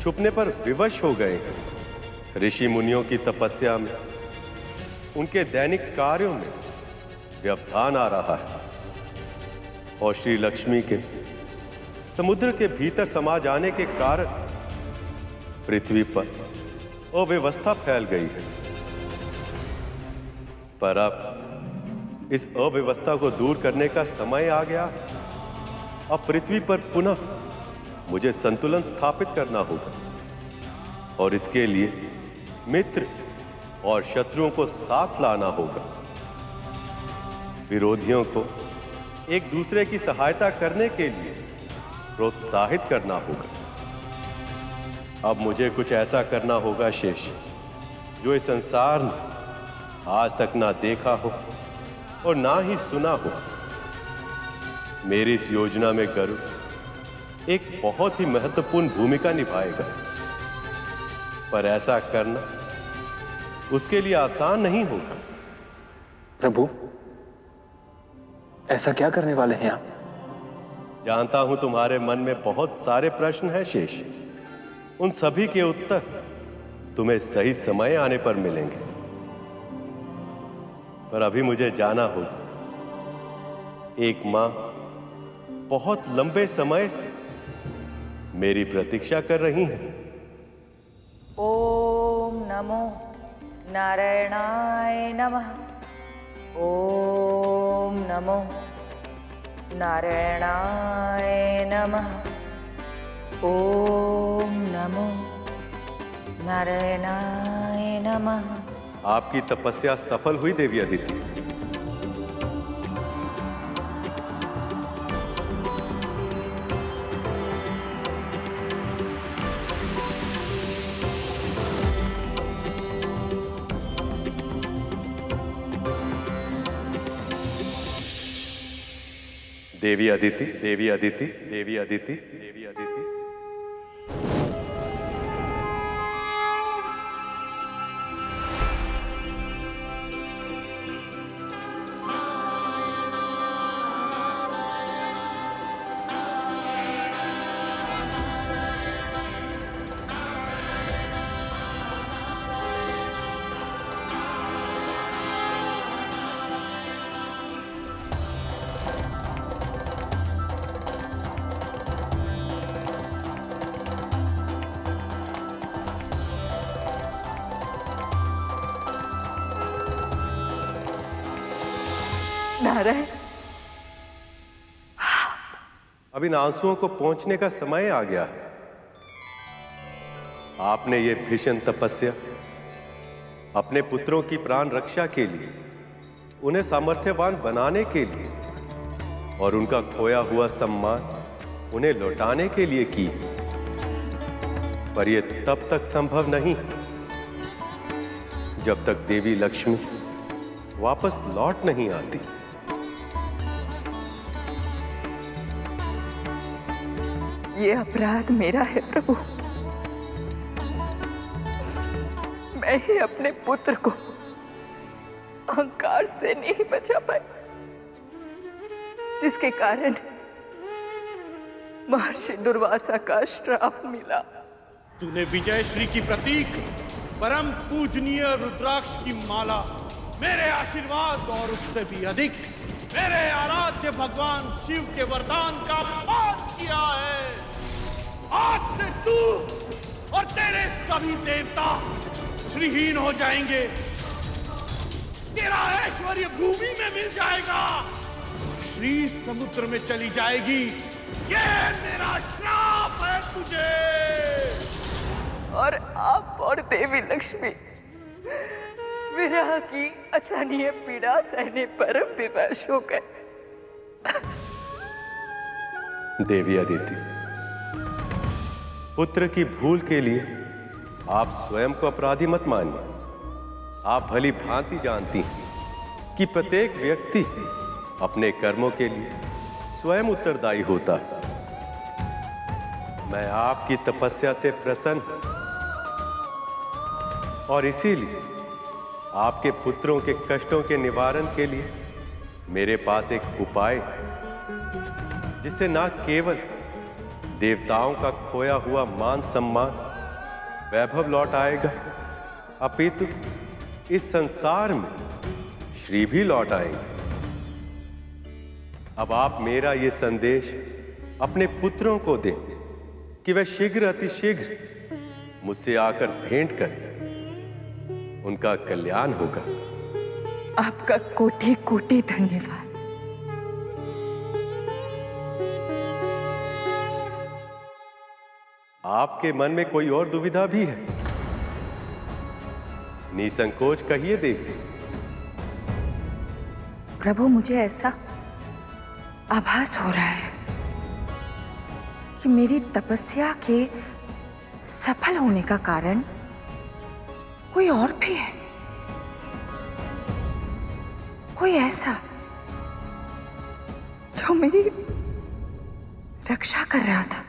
[SPEAKER 11] छुपने पर विवश हो गए हैं। ऋषि मुनियों की तपस्या में, उनके दैनिक कार्यों में व्यवधान आ रहा है, और श्री लक्ष्मी के समुद्र के भीतर समा जाने के कारण पृथ्वी पर अव्यवस्था फैल गई है। पर अब इस अव्यवस्था को दूर करने का समय आ गया। अब पृथ्वी पर पुनः मुझे संतुलन स्थापित करना होगा, और इसके लिए मित्र और शत्रुओं को साथ लाना होगा। विरोधियों को एक दूसरे की सहायता करने के लिए प्रोत्साहित करना होगा। अब मुझे कुछ ऐसा करना होगा शेष, जो इस संसार ने आज तक ना देखा हो और ना ही सुना हो। मेरी इस योजना में गरुड़ एक बहुत ही महत्वपूर्ण भूमिका निभाएगा, पर ऐसा करना उसके लिए आसान नहीं होगा।
[SPEAKER 10] प्रभु, ऐसा क्या करने वाले हैं आप?
[SPEAKER 11] जानता हूं तुम्हारे मन में बहुत सारे प्रश्न हैं शेष। उन सभी के उत्तर तुम्हें सही समय आने पर मिलेंगे, पर अभी मुझे जाना होगा। एक मां बहुत लंबे समय से मेरी प्रतीक्षा कर रही हैं।
[SPEAKER 15] ओम नमो नारायणाय नमः। ओम नमो नारायणाय नमः। ओम नमो नारायणाय नमः।
[SPEAKER 11] आपकी तपस्या सफल हुई देवी अदिति। देवी अदिति, देवी अदिति, देवी अदिति, देवी अदिति।
[SPEAKER 6] रहे।
[SPEAKER 11] अब इन आंसुओं को पहुंचने का समय आ गया है। आपने ये भीषण तपस्या अपने पुत्रों की प्राण रक्षा के लिए, उन्हें सामर्थ्यवान बनाने के लिए और उनका खोया हुआ सम्मान उन्हें लौटाने के लिए की। पर यह तब तक संभव नहीं जब तक देवी लक्ष्मी वापस लौट नहीं आती।
[SPEAKER 6] ये अपराध मेरा है प्रभु। मैं ही अपने पुत्र को अहंकार से नहीं बचा पाई, जिसके कारण महर्षि दुर्वासा का श्राप मिला।
[SPEAKER 1] तूने विजय श्री की प्रतीक परम पूजनीय रुद्राक्ष की माला मेरे आशीर्वाद और उससे भी अधिक मेरे आराध्य भगवान शिव के वरदान का अपमान किया है। आज से तू और तेरे सभी देवता श्रीहीन हो जाएंगे। तेरा ऐश्वर्य भूमि में मिल जाएगा, श्री समुद्र में चली जाएगी। ये मेरा श्राप है तुझे।
[SPEAKER 6] और आप और देवी लक्ष्मी विरह की असहनीय पीड़ा सहने पर विवश हो गए।
[SPEAKER 11] देवी अदिति, पुत्र की भूल के लिए आप स्वयं को अपराधी मत मानिए। आप भली भांति जानती हैं कि प्रत्येक व्यक्ति अपने कर्मों के लिए स्वयं उत्तरदायी होता है। मैं आपकी तपस्या से प्रसन्न हूं और इसीलिए आपके पुत्रों के कष्टों के निवारण के लिए मेरे पास एक उपाय है, जिससे न केवल देवताओं का खोया हुआ मान सम्मान वैभव लौट आएगा, अपितु इस संसार में श्री भी लौट आएंगे। अब आप मेरा ये संदेश अपने पुत्रों को दें कि वह शीघ्र अतिशीघ्र मुझसे आकर भेंट करें। उनका कल्याण होगा।
[SPEAKER 6] आपका कोटि कोटि धन्यवाद।
[SPEAKER 11] आपके मन में कोई और दुविधा भी है? निसंकोच कहिए देवी।
[SPEAKER 6] प्रभु, मुझे ऐसा आभास हो रहा है कि मेरी तपस्या के सफल होने का कारण कोई और भी है, कोई ऐसा जो मेरी रक्षा कर रहा था।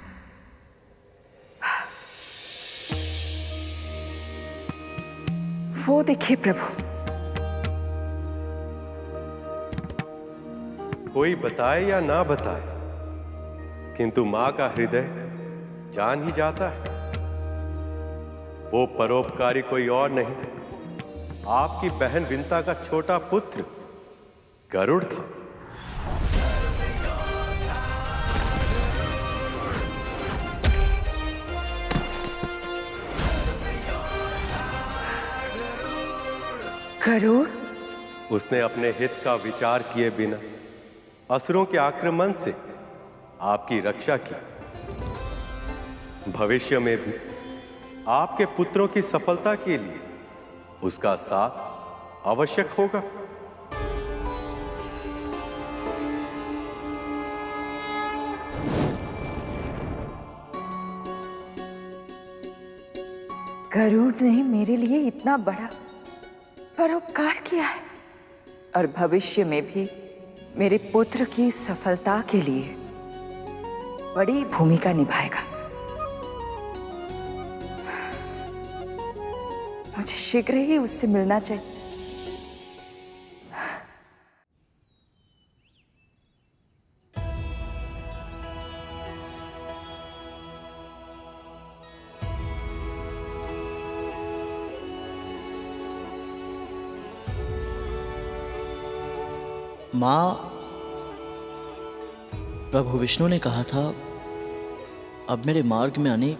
[SPEAKER 6] वो देखिए प्रभु।
[SPEAKER 11] कोई बताए या ना बताए, किंतु मां का हृदय जान ही जाता है। वो परोपकारी कोई और नहीं, आपकी बहन विंता का छोटा पुत्र गरुड़ था।
[SPEAKER 6] गरुड़?
[SPEAKER 11] उसने अपने हित का विचार किए बिना असुरों के आक्रमण से आपकी रक्षा की। भविष्य में भी आपके पुत्रों की सफलता के लिए उसका साथ आवश्यक होगा।
[SPEAKER 6] गरुड़ ने मेरे लिए इतना बड़ा परोपकार किया है और भविष्य में भी मेरे पुत्र की सफलता के लिए बड़ी भूमिका निभाएगा। मुझे शीघ्र ही उससे मिलना चाहिए।
[SPEAKER 5] माँ, प्रभु विष्णु ने कहा था अब मेरे मार्ग में अनेक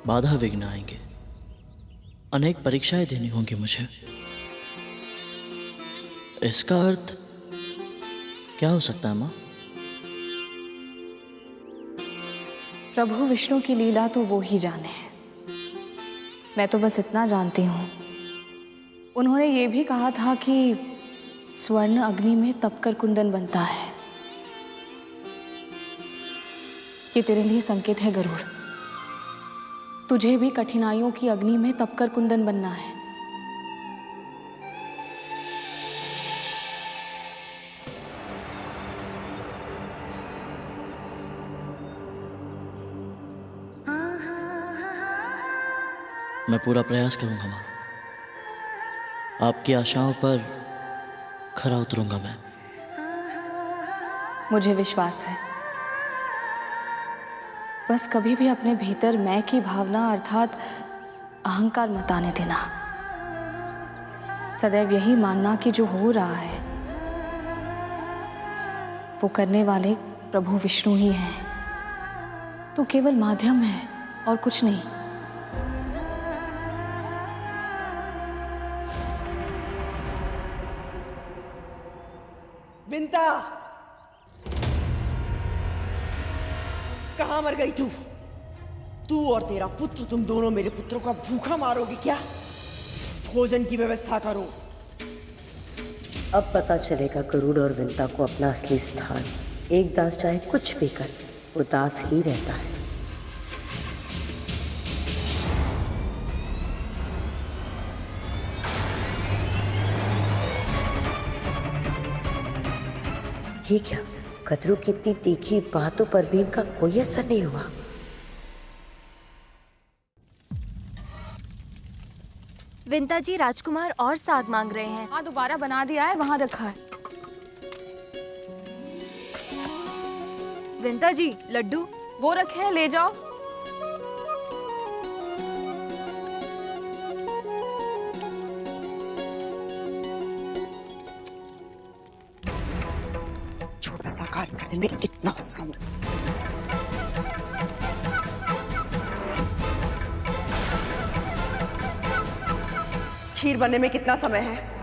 [SPEAKER 5] बाधा विघ्न आएंगे, अनेक परीक्षाएं देनी होंगी मुझे। इसका अर्थ क्या हो सकता है माँ?
[SPEAKER 7] प्रभु विष्णु की लीला तो वो ही जाने। मैं तो बस इतना जानती हूँ, उन्होंने ये भी कहा था कि स्वर्ण अग्नि में तपकर कुंदन बनता है। ये तेरे लिए संकेत है गरुड़, तुझे भी कठिनाइयों की अग्नि में तपकर कुंदन बनना है।
[SPEAKER 5] मैं पूरा प्रयास करूंगा माँ। आपकी आशाओं पर खरा उतरूंगा मैं।
[SPEAKER 7] मुझे विश्वास है। बस कभी भी अपने भीतर मैं की भावना अर्थात अहंकार मत आने देना। सदैव यही मानना कि जो हो रहा है वो करने वाले प्रभु विष्णु ही हैं। तो केवल माध्यम है और कुछ नहीं।
[SPEAKER 16] विंता, कहां मर गई तू? तू और तेरा पुत्र, तुम दोनों मेरे पुत्रों का भूखा मारोगे क्या? भोजन की व्यवस्था करो।
[SPEAKER 9] अब पता चलेगा गरुड़ और विंता को अपना असली स्थान। एक दास चाहे कुछ भी कर, वो दास ही रहता है। जी क्या कदरू की इतनी तीखी बातों पर भी इनका कोई असर नहीं हुआ?
[SPEAKER 17] विंता जी, राजकुमार और साग मांग रहे हैं।
[SPEAKER 7] हाँ, दोबारा बना दिया है, वहां रखा है।
[SPEAKER 17] विंता जी, लड्डू
[SPEAKER 7] वो रखे हैं, ले जाओ।
[SPEAKER 16] छोटा सा कार्य करने में इतना समय। खीर बनने में कितना समय है?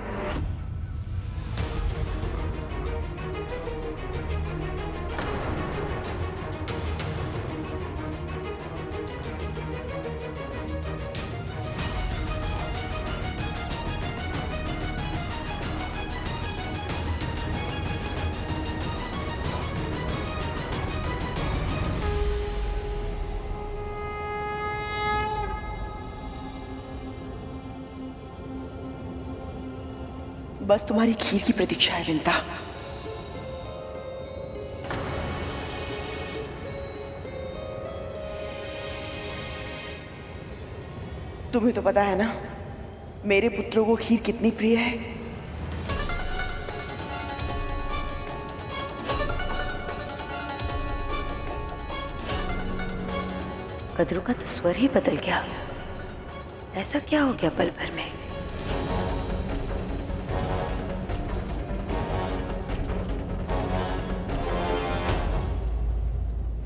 [SPEAKER 16] बस तुम्हारी खीर की प्रतीक्षा है विंता। तुम्हें तो पता है ना मेरे पुत्रों को खीर कितनी प्रिय है।
[SPEAKER 2] कदरू का तो स्वर ही बदल गया। ऐसा क्या हो गया पल भर में?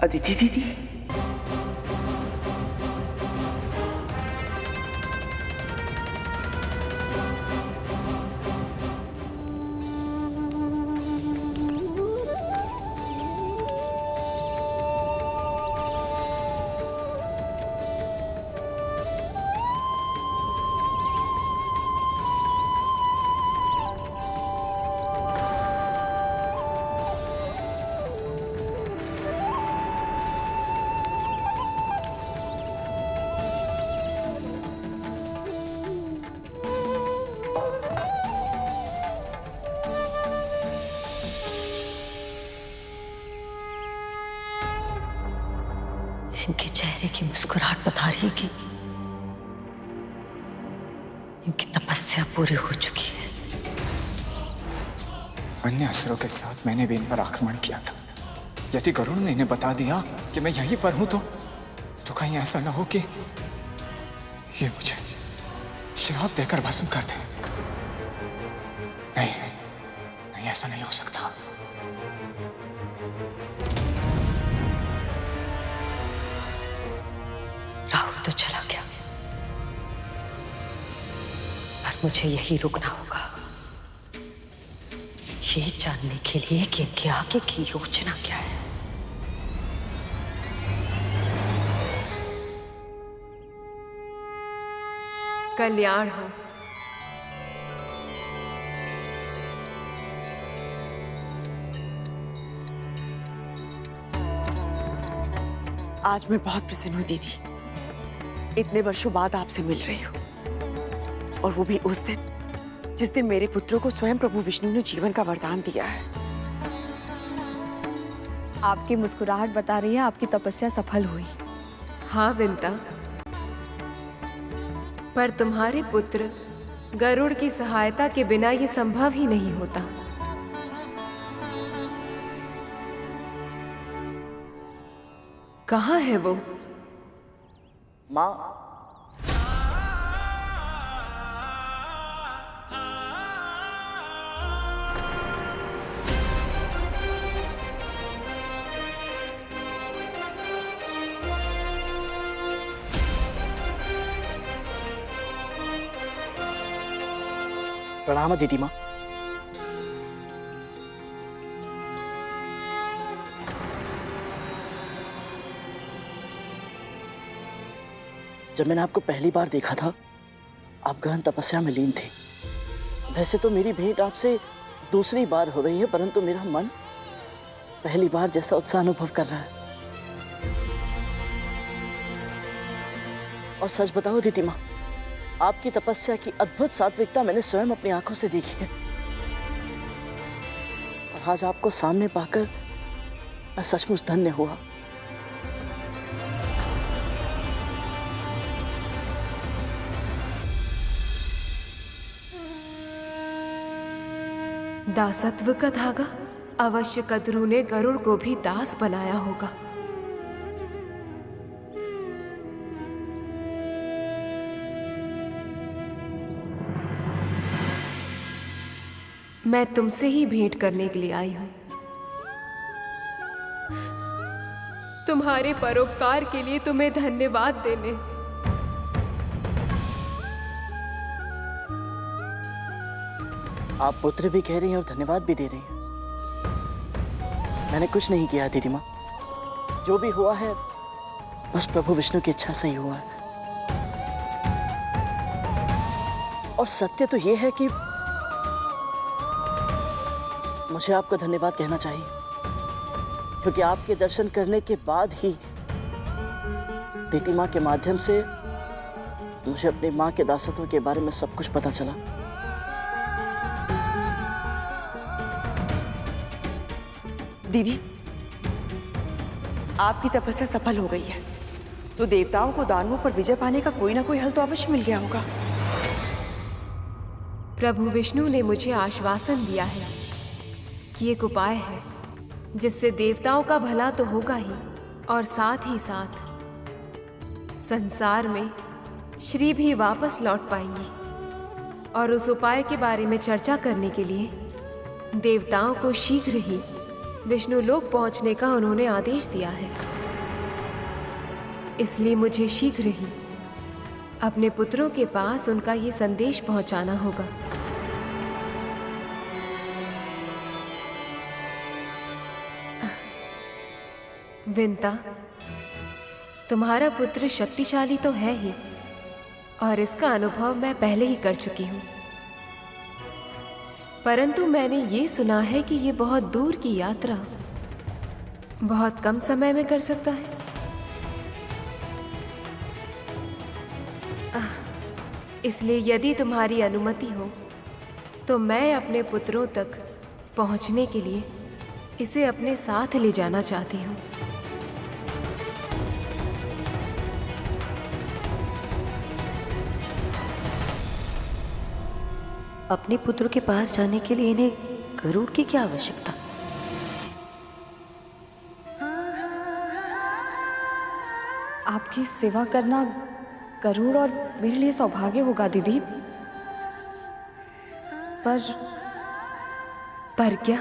[SPEAKER 16] अदिति दीदी,
[SPEAKER 2] इनके चेहरे की मुस्कुराहट बता रही है कि इनकी तपस्या पूरी हो चुकी है।
[SPEAKER 18] अन्य असुरों के साथ मैंने भी इन पर आक्रमण किया था। यदि गरुड़ ने इन्हें बता दिया कि मैं यहीं पर हूं तो कहीं ऐसा ना हो कि ये मुझे श्राप देकर भस्म कर दे। नहीं, नहीं, ऐसा नहीं हो सकता।
[SPEAKER 2] राहुल तो चला गया, पर मुझे यही रुकना होगा।
[SPEAKER 9] ये जानने के लिए कि इनके आगे की योजना क्या है।
[SPEAKER 19] कल्याण हो।
[SPEAKER 16] आज मैं बहुत प्रसन्न हूँ दीदी। इतने वर्षों बाद आपसे मिल रही हूँ, और वो भी उस दिन जिस दिन मेरे पुत्रों को स्वयं प्रभु विष्णु ने जीवन का वरदान दिया है।
[SPEAKER 7] आपकी मुस्कुराहट बता रही है आपकी तपस्या सफल हुई।
[SPEAKER 19] हाँ विंता, पर तुम्हारे पुत्र गरुड़ की सहायता के बिना ये संभव ही नहीं होता। कहाँ है वो?
[SPEAKER 5] माँ, प्रणाम दीदी माँ। जब मैंने आपको पहली बार देखा था, आप गहन तपस्या में लीन थे। वैसे तो मेरी भेंट आपसे दूसरी बार हो रही है, परंतु मेरा मन पहली बार जैसा उत्साह अनुभव कर रहा है। और सच बताओ दीदी माँ, आपकी तपस्या की अद्भुत सात्विकता मैंने स्वयं अपनी आंखों से देखी है। और आज आपको सामने पाकर मैं सचमुच धन्य हुआ।
[SPEAKER 19] दासत्व का धागा अवश्य कद्रू ने गरुड़ को भी दास बनाया होगा। मैं तुमसे ही भेंट करने के लिए आई हूं। तुम्हारे परोपकार के लिए तुम्हें धन्यवाद देने।
[SPEAKER 5] आप पुत्र भी कह रही हैं और धन्यवाद भी दे रही हैं। मैंने कुछ नहीं किया दीदी माँ, जो भी हुआ है बस प्रभु विष्णु की इच्छा से ही हुआ है। और सत्य तो ये है कि मुझे आपको धन्यवाद कहना चाहिए, क्योंकि आपके दर्शन करने के बाद ही दीदी माँ के माध्यम से मुझे अपनी माँ के दासत्व के बारे में सब कुछ पता चला।
[SPEAKER 16] दीदी, आपकी तपस्या सफल हो गई है, तो देवताओं को दानवों पर विजय पाने का कोई ना कोई हल तो अवश्य मिल गया होगा।
[SPEAKER 19] प्रभु विष्णु ने मुझे आश्वासन दिया है कि एक उपाय है जिससे देवताओं का भला तो होगा ही, और साथ ही साथ संसार में श्री भी वापस लौट पाएंगे। और उस उपाय के बारे में चर्चा करने के लिए देवताओं को शीघ्र ही विष्णु लोक पहुंचने का उन्होंने आदेश दिया है। इसलिए मुझे शीघ्र ही अपने पुत्रों के पास उनका ये संदेश पहुंचाना होगा। विंता, तुम्हारा पुत्र शक्तिशाली तो है ही, और इसका अनुभव मैं पहले ही कर चुकी हूँ। परंतु मैंने ये सुना है कि ये बहुत दूर की यात्रा बहुत कम समय में कर सकता है। इसलिए यदि तुम्हारी अनुमति हो तो मैं अपने पुत्रों तक पहुँचने के लिए इसे अपने साथ ले जाना चाहती हूँ।
[SPEAKER 9] अपने पुत्रों के पास जाने के लिए इन्हें गरुड़ की क्या आवश्यकता?
[SPEAKER 7] आपकी सेवा करना गरुड़ और मेरे लिए सौभाग्य होगा दीदी।
[SPEAKER 19] पर क्या?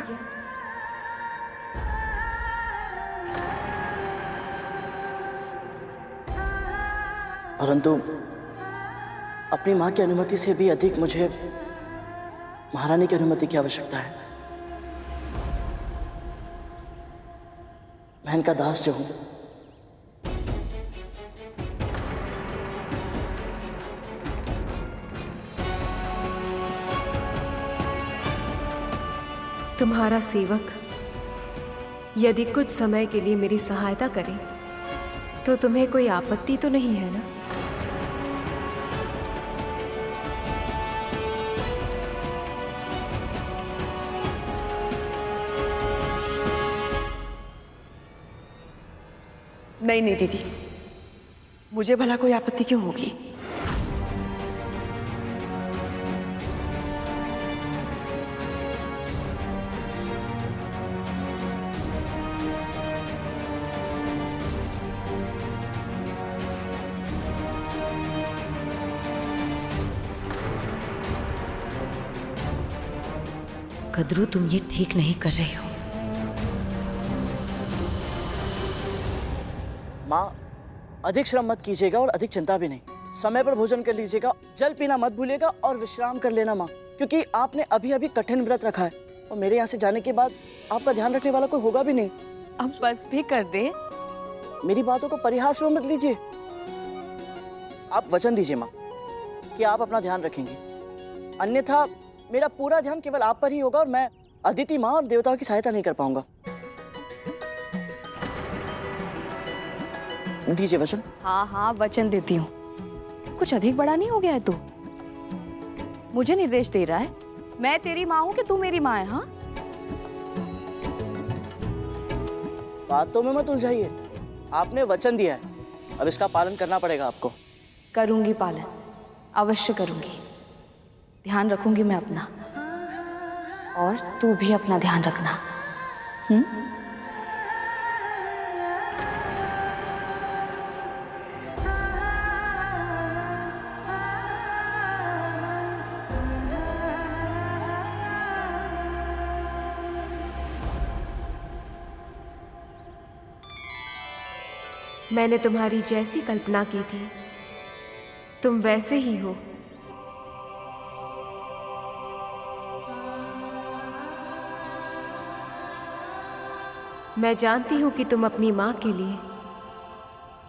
[SPEAKER 5] परंतु अपनी माँ की अनुमति से भी अधिक मुझे महारानी की अनुमति की आवश्यकता है। मैं इनका दास जो हूं,
[SPEAKER 19] तुम्हारा सेवक यदि कुछ समय के लिए मेरी सहायता करे तो तुम्हें कोई आपत्ति तो नहीं है ना?
[SPEAKER 16] नहीं नहीं दीदी, मुझे भला कोई आपत्ति क्यों होगी?
[SPEAKER 9] कदरू, तुम ये ठीक नहीं कर रहे हो।
[SPEAKER 5] माँ, अधिक श्रम मत कीजिएगा और अधिक चिंता भी नहीं। समय पर भोजन कर लीजिएगा, जल पीना मत भूलिएगा और विश्राम कर लेना माँ, क्योंकि आपने अभी अभी कठिन व्रत रखा है और मेरे यहाँ से जाने के बाद आपका ध्यान रखने वाला कोई होगा भी नहीं।
[SPEAKER 7] अब बस भी कर दे।
[SPEAKER 5] मेरी बातों को परिहास में मत लीजिए। आप वचन दीजिए माँ कि आप अपना ध्यान रखेंगे, अन्यथा मेरा पूरा ध्यान केवल आप पर ही होगा और मैं अदिति माँ और देवताओं की सहायता नहीं कर पाऊंगा। दीजिए वचन।
[SPEAKER 7] हाँ हाँ, वचन देती हूँ। कुछ अधिक बड़ा नहीं हो गया है तू? मुझे निर्देश दे रहा है? मैं तेरी माँ हूँ कि तू मेरी माँ है? हाँ,
[SPEAKER 5] बातों में मत उलझाइए। आपने वचन दिया है, अब इसका पालन करना पड़ेगा आपको।
[SPEAKER 7] करूँगी पालन, अवश्य करूँगी। ध्यान रखूंगी मैं अपना, और तू भी अपना ध्यान रखना।
[SPEAKER 19] मैंने तुम्हारी जैसी कल्पना की थी, तुम वैसे ही हो। मैं जानती हूं कि तुम अपनी मां के लिए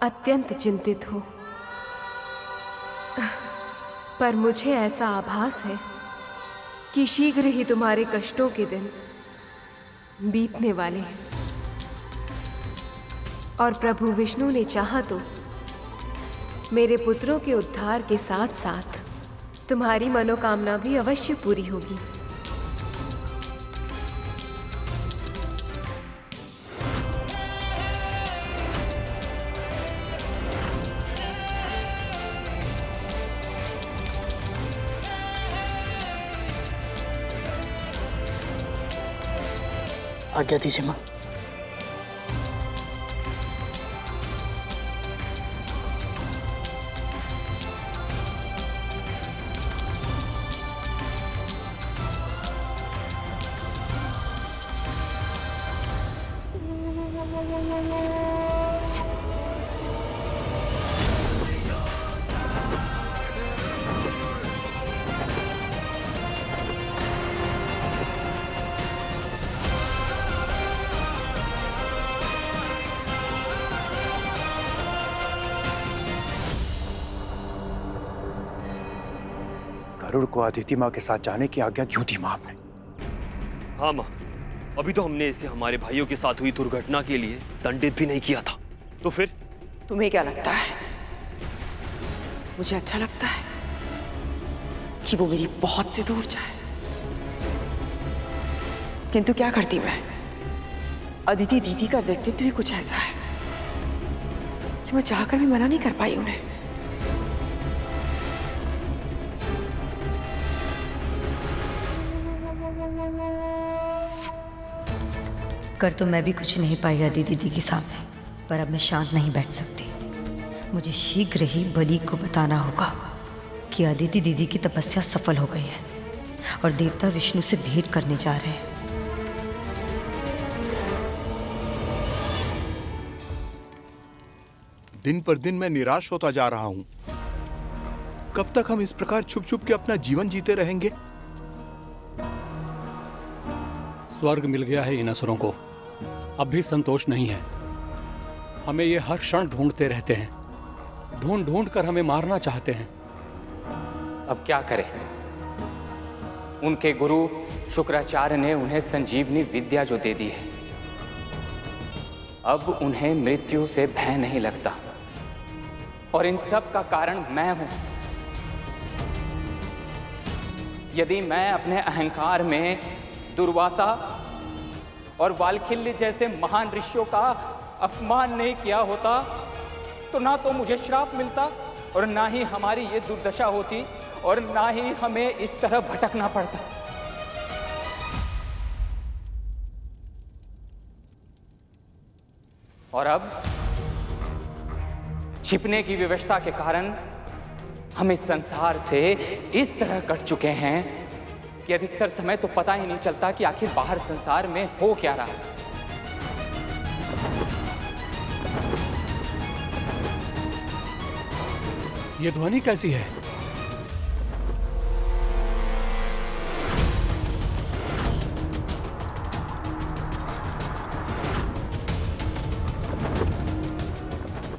[SPEAKER 19] अत्यंत चिंतित हो, पर मुझे ऐसा आभास है कि शीघ्र ही तुम्हारे कष्टों के दिन बीतने वाले हैं और प्रभु विष्णु ने चाहा तो मेरे पुत्रों के उद्धार के साथ साथ तुम्हारी मनोकामना भी अवश्य पूरी होगी।
[SPEAKER 5] आज्ञा दीजिए माँ।
[SPEAKER 20] गरुड़ को अदिति माँ के साथ जाने की आज्ञा क्यों दी माँ आपने?
[SPEAKER 12] हाँ माँ, अभी तो हमने इसे हमारे भाइयों के साथ हुई दुर्घटना के लिए दंडित भी नहीं किया था, तो फिर?
[SPEAKER 16] तुम्हें क्या लगता है? मुझे अच्छा लगता है कि वो मेरी बहुत से दूर जाए, किंतु क्या करती मैं? अदिति दीदी का व्यक्तित्व ही कुछ ऐसा है कि मैं चाहकर भी मना नहीं कर पाई उन्हें।
[SPEAKER 9] कर तो मैं भी कुछ नहीं पाई अदिति दीदी के सामने, पर अब मैं शांत नहीं बैठ सकती। मुझे शीघ्र ही बलि को बताना होगा कि अदिति दीदी की तपस्या सफल हो गई है और देवता विष्णु से भेंट करने जा रहे हैं।
[SPEAKER 14] दिन पर दिन मैं निराश होता जा रहा हूं। कब तक हम इस प्रकार छुप छुप के अपना जीवन जीते रहेंगे?
[SPEAKER 21] स्वर्ग मिल गया है इन असुरों को, अब भी संतोष नहीं है।
[SPEAKER 10] हमें ये हर क्षण ढूंढते रहते हैं, ढूंढ ढूंढ कर हमें मारना चाहते हैं।
[SPEAKER 21] अब क्या करें? उनके गुरु शुक्राचार्य ने उन्हें संजीवनी विद्या जो दे दी है, अब उन्हें मृत्यु से भय नहीं लगता। और इन सब का कारण मैं हूं। यदि मैं अपने अहंकार में दुर्वासा और वाल्खिल्य जैसे महान ऋषियों का अपमान नहीं किया होता, तो ना तो मुझे श्राप मिलता और ना ही हमारी ये दुर्दशा होती और ना ही हमें इस तरह भटकना पड़ता। और अब छिपने की व्यवस्था के कारण हम इस संसार से इस तरह कट चुके हैं कि अधिकतर समय तो पता ही नहीं चलता कि आखिर बाहर संसार में हो क्या रहा है।
[SPEAKER 10] ये ध्वनि कैसी है?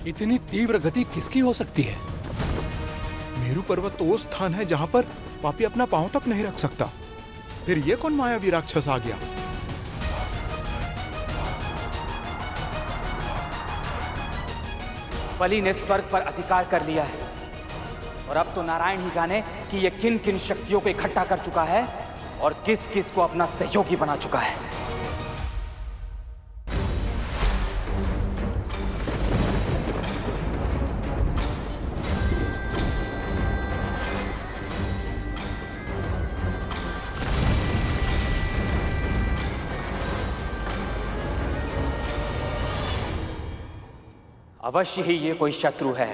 [SPEAKER 10] इतनी तीव्र गति किसकी हो सकती है?
[SPEAKER 14] मेरू पर्वत तो वो स्थान है जहां पर पापी अपना पांव तक नहीं रख सकता। फिर ये कौन मायावी राक्षस आ गया?
[SPEAKER 21] बलि ने स्वर्ग पर अधिकार कर लिया है और अब तो नारायण ही जाने कि ये किन किन शक्तियों को इकट्ठा कर चुका है और किस किस को अपना सहयोगी बना चुका है। अवश्य ही ये कोई शत्रु है।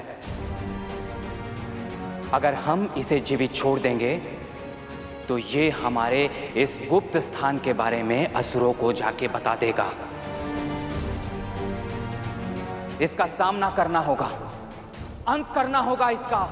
[SPEAKER 21] अगर हम इसे जीवित छोड़ देंगे तो ये हमारे इस गुप्त स्थान के बारे में असुरों को जाके बता देगा। इसका सामना करना होगा, अंत करना होगा इसका।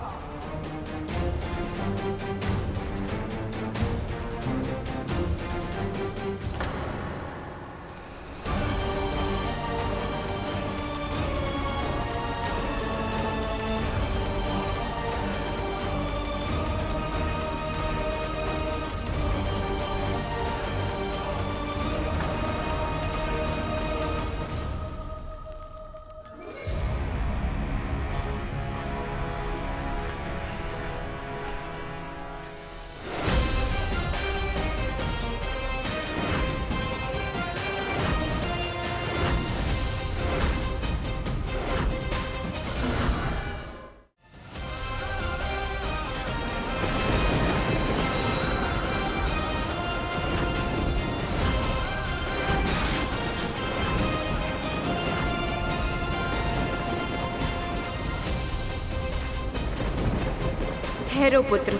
[SPEAKER 19] ठहरो पुत्र।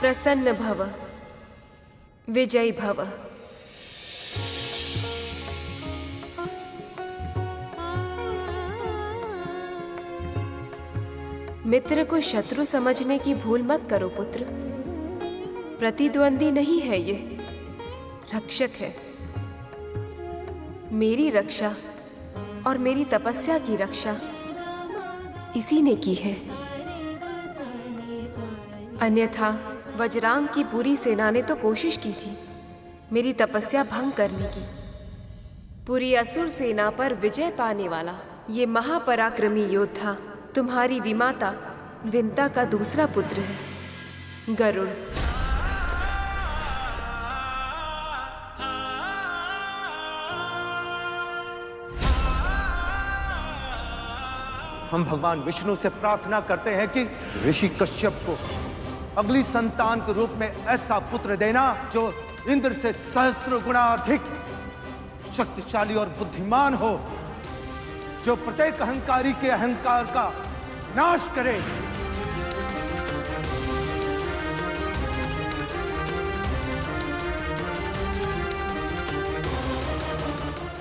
[SPEAKER 19] प्रसन्न भव, विजयी भव। मित्र को शत्रु समझने की भूल मत करो पुत्र। प्रतिद्वंदी नहीं है ये, रक्षक है। मेरी रक्षा और मेरी तपस्या की रक्षा इसी ने की है। अन्यथा वज्रांग की पूरी सेना ने तो कोशिश की थी मेरी तपस्या भंग करने की। पूरी असुर सेना पर विजय पाने वाला ये महापराक्रमी योद्धा तुम्हारी विमाता विंता का दूसरा पुत्र है, गरुड़।
[SPEAKER 22] हम भगवान विष्णु से प्रार्थना करते हैं कि ऋषि कश्यप को अगली संतान के रूप में ऐसा पुत्र देना जो इंद्र से सहस्त्र गुना अधिक शक्तिशाली और बुद्धिमान हो, जो प्रत्येक अहंकारी के अहंकार का नाश करे।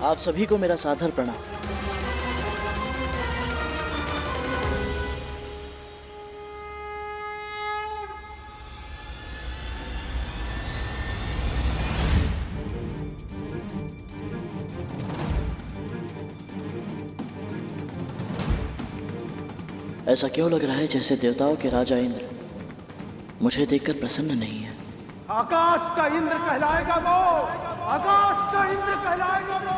[SPEAKER 5] आप सभी को मेरा सादर प्रणाम। ऐसा क्यों लग रहा है जैसे देवताओं के राजा इंद्र मुझे देखकर प्रसन्न नहीं है?
[SPEAKER 22] आकाश का इंद्र कहलाएगा वो, आकाश का इंद्र कहलाएगा वो।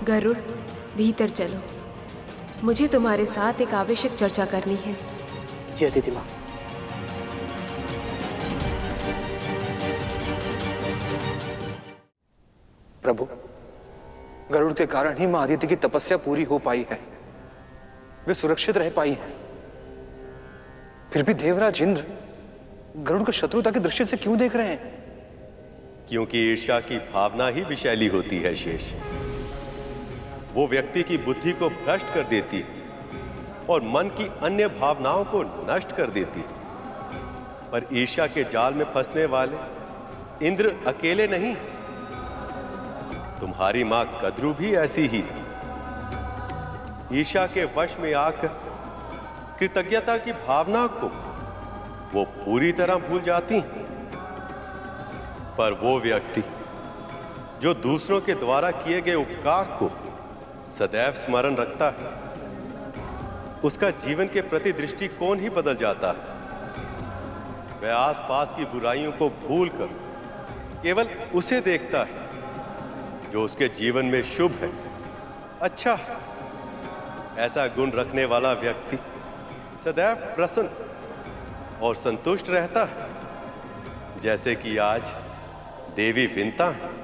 [SPEAKER 19] गरुड़, भीतर चलो। मुझे तुम्हारे साथ एक आवश्यक चर्चा करनी है।
[SPEAKER 5] जी अदिति माँ।
[SPEAKER 18] प्रभु, गरुड़ के कारण ही मां अदिति की तपस्या पूरी हो पाई है, वे सुरक्षित रह पाई हैं। फिर भी देवराज इंद्र गरुड़ को शत्रुता की दृष्टि से क्यों देख रहे हैं?
[SPEAKER 11] क्योंकि ईर्ष्या की भावना ही विषैली होती है शेष। वो व्यक्ति की बुद्धि को भ्रष्ट कर देती है और मन की अन्य भावनाओं को नष्ट कर देती है। पर ईर्ष्या के जाल में फंसने वाले इंद्र अकेले नहीं, तुम्हारी मां कद्रू भी ऐसी ही। ईर्ष्या के वश में आकर कृतज्ञता की भावना को वो पूरी तरह भूल जाती। पर वो व्यक्ति जो दूसरों के द्वारा किए गए उपकार को सदैव स्मरण रखता है, उसका जीवन के प्रति दृष्टिकोण ही बदल जाता है। वह आसपास की बुराइयों को भूलकर केवल उसे देखता है जो उसके जीवन में शुभ है, अच्छा है। ऐसा गुण रखने वाला व्यक्ति सदैव प्रसन्न और संतुष्ट रहता है, जैसे कि आज देवी विंता है।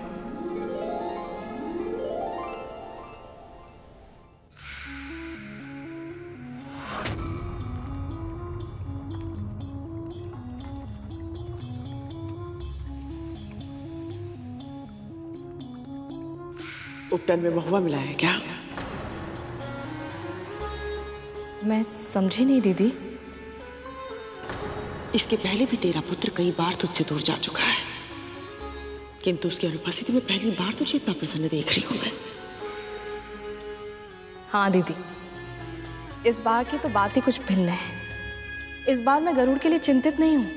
[SPEAKER 16] उपटन में महुआ मिला है क्या?
[SPEAKER 7] मैं समझी नहीं दीदी।
[SPEAKER 16] इसके पहले भी तेरा पुत्र कई बार तुझसे दूर जा चुका है, किंतु उसकी अनुपस्थिति में पहली बार तुझे इतना प्रसन्न देख रही हूं मैं।
[SPEAKER 7] हाँ दीदी, इस बार की तो बात ही कुछ भिन्न है। इस बार मैं गरुड़ के लिए चिंतित नहीं हूँ,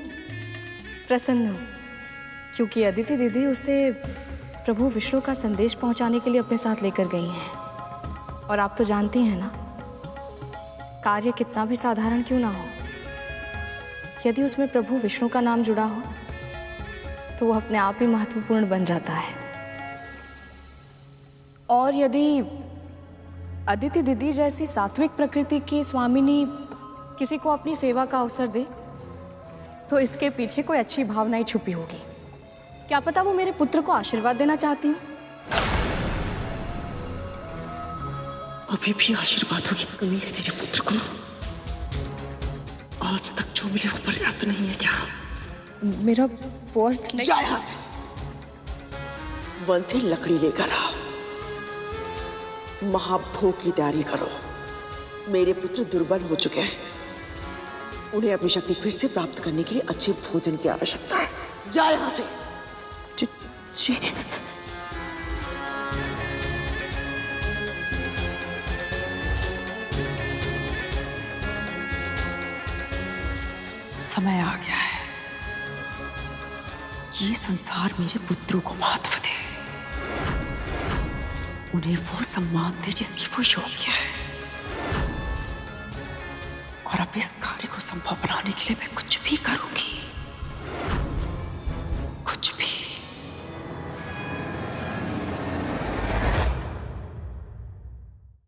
[SPEAKER 7] प्रसन्न हूँ, क्योंकि अदिति दीदी उसे प्रभु विष्णु का संदेश पहुंचाने के लिए अपने साथ लेकर गई हैं। और आप तो जानती हैं ना, कार्य कितना भी साधारण क्यों ना हो, यदि उसमें प्रभु विष्णु का नाम जुड़ा हो तो वो अपने आप ही महत्वपूर्ण बन जाता है। और यदि अदिति दीदी जैसी सात्विक प्रकृति की स्वामिनी किसी को अपनी सेवा का अवसर दे तो इसके पीछे कोई अच्छी भावना ही छुपी होगी। क्या पता वो मेरे पुत्र को आशीर्वाद देना चाहती हूँ।
[SPEAKER 16] अभी भी आशीर्वादों की कमी है तेरे पुत्र को? आज तक जो मिले वो पर्याप्त नहीं है क्या?
[SPEAKER 7] मेरा वर्थ नहीं।
[SPEAKER 16] जा यहाँ से। वन से लकड़ी लेकर आओ, महाभोग की तैयारी करो। मेरे पुत्र दुर्बल हो चुके हैं, उन्हें अपनी शक्ति फिर से प्राप्त करने के लिए अच्छे भोजन की आवश्यकता है। जा यहाँ से। जी। समय आ गया है, ये संसार मेरे पुत्रों को महत्व दे, उन्हें वो सम्मान दे जिसकी वो योग्य है। और अब इस कार्य को संभव बनाने के लिए मैं कुछ भी करूंगी।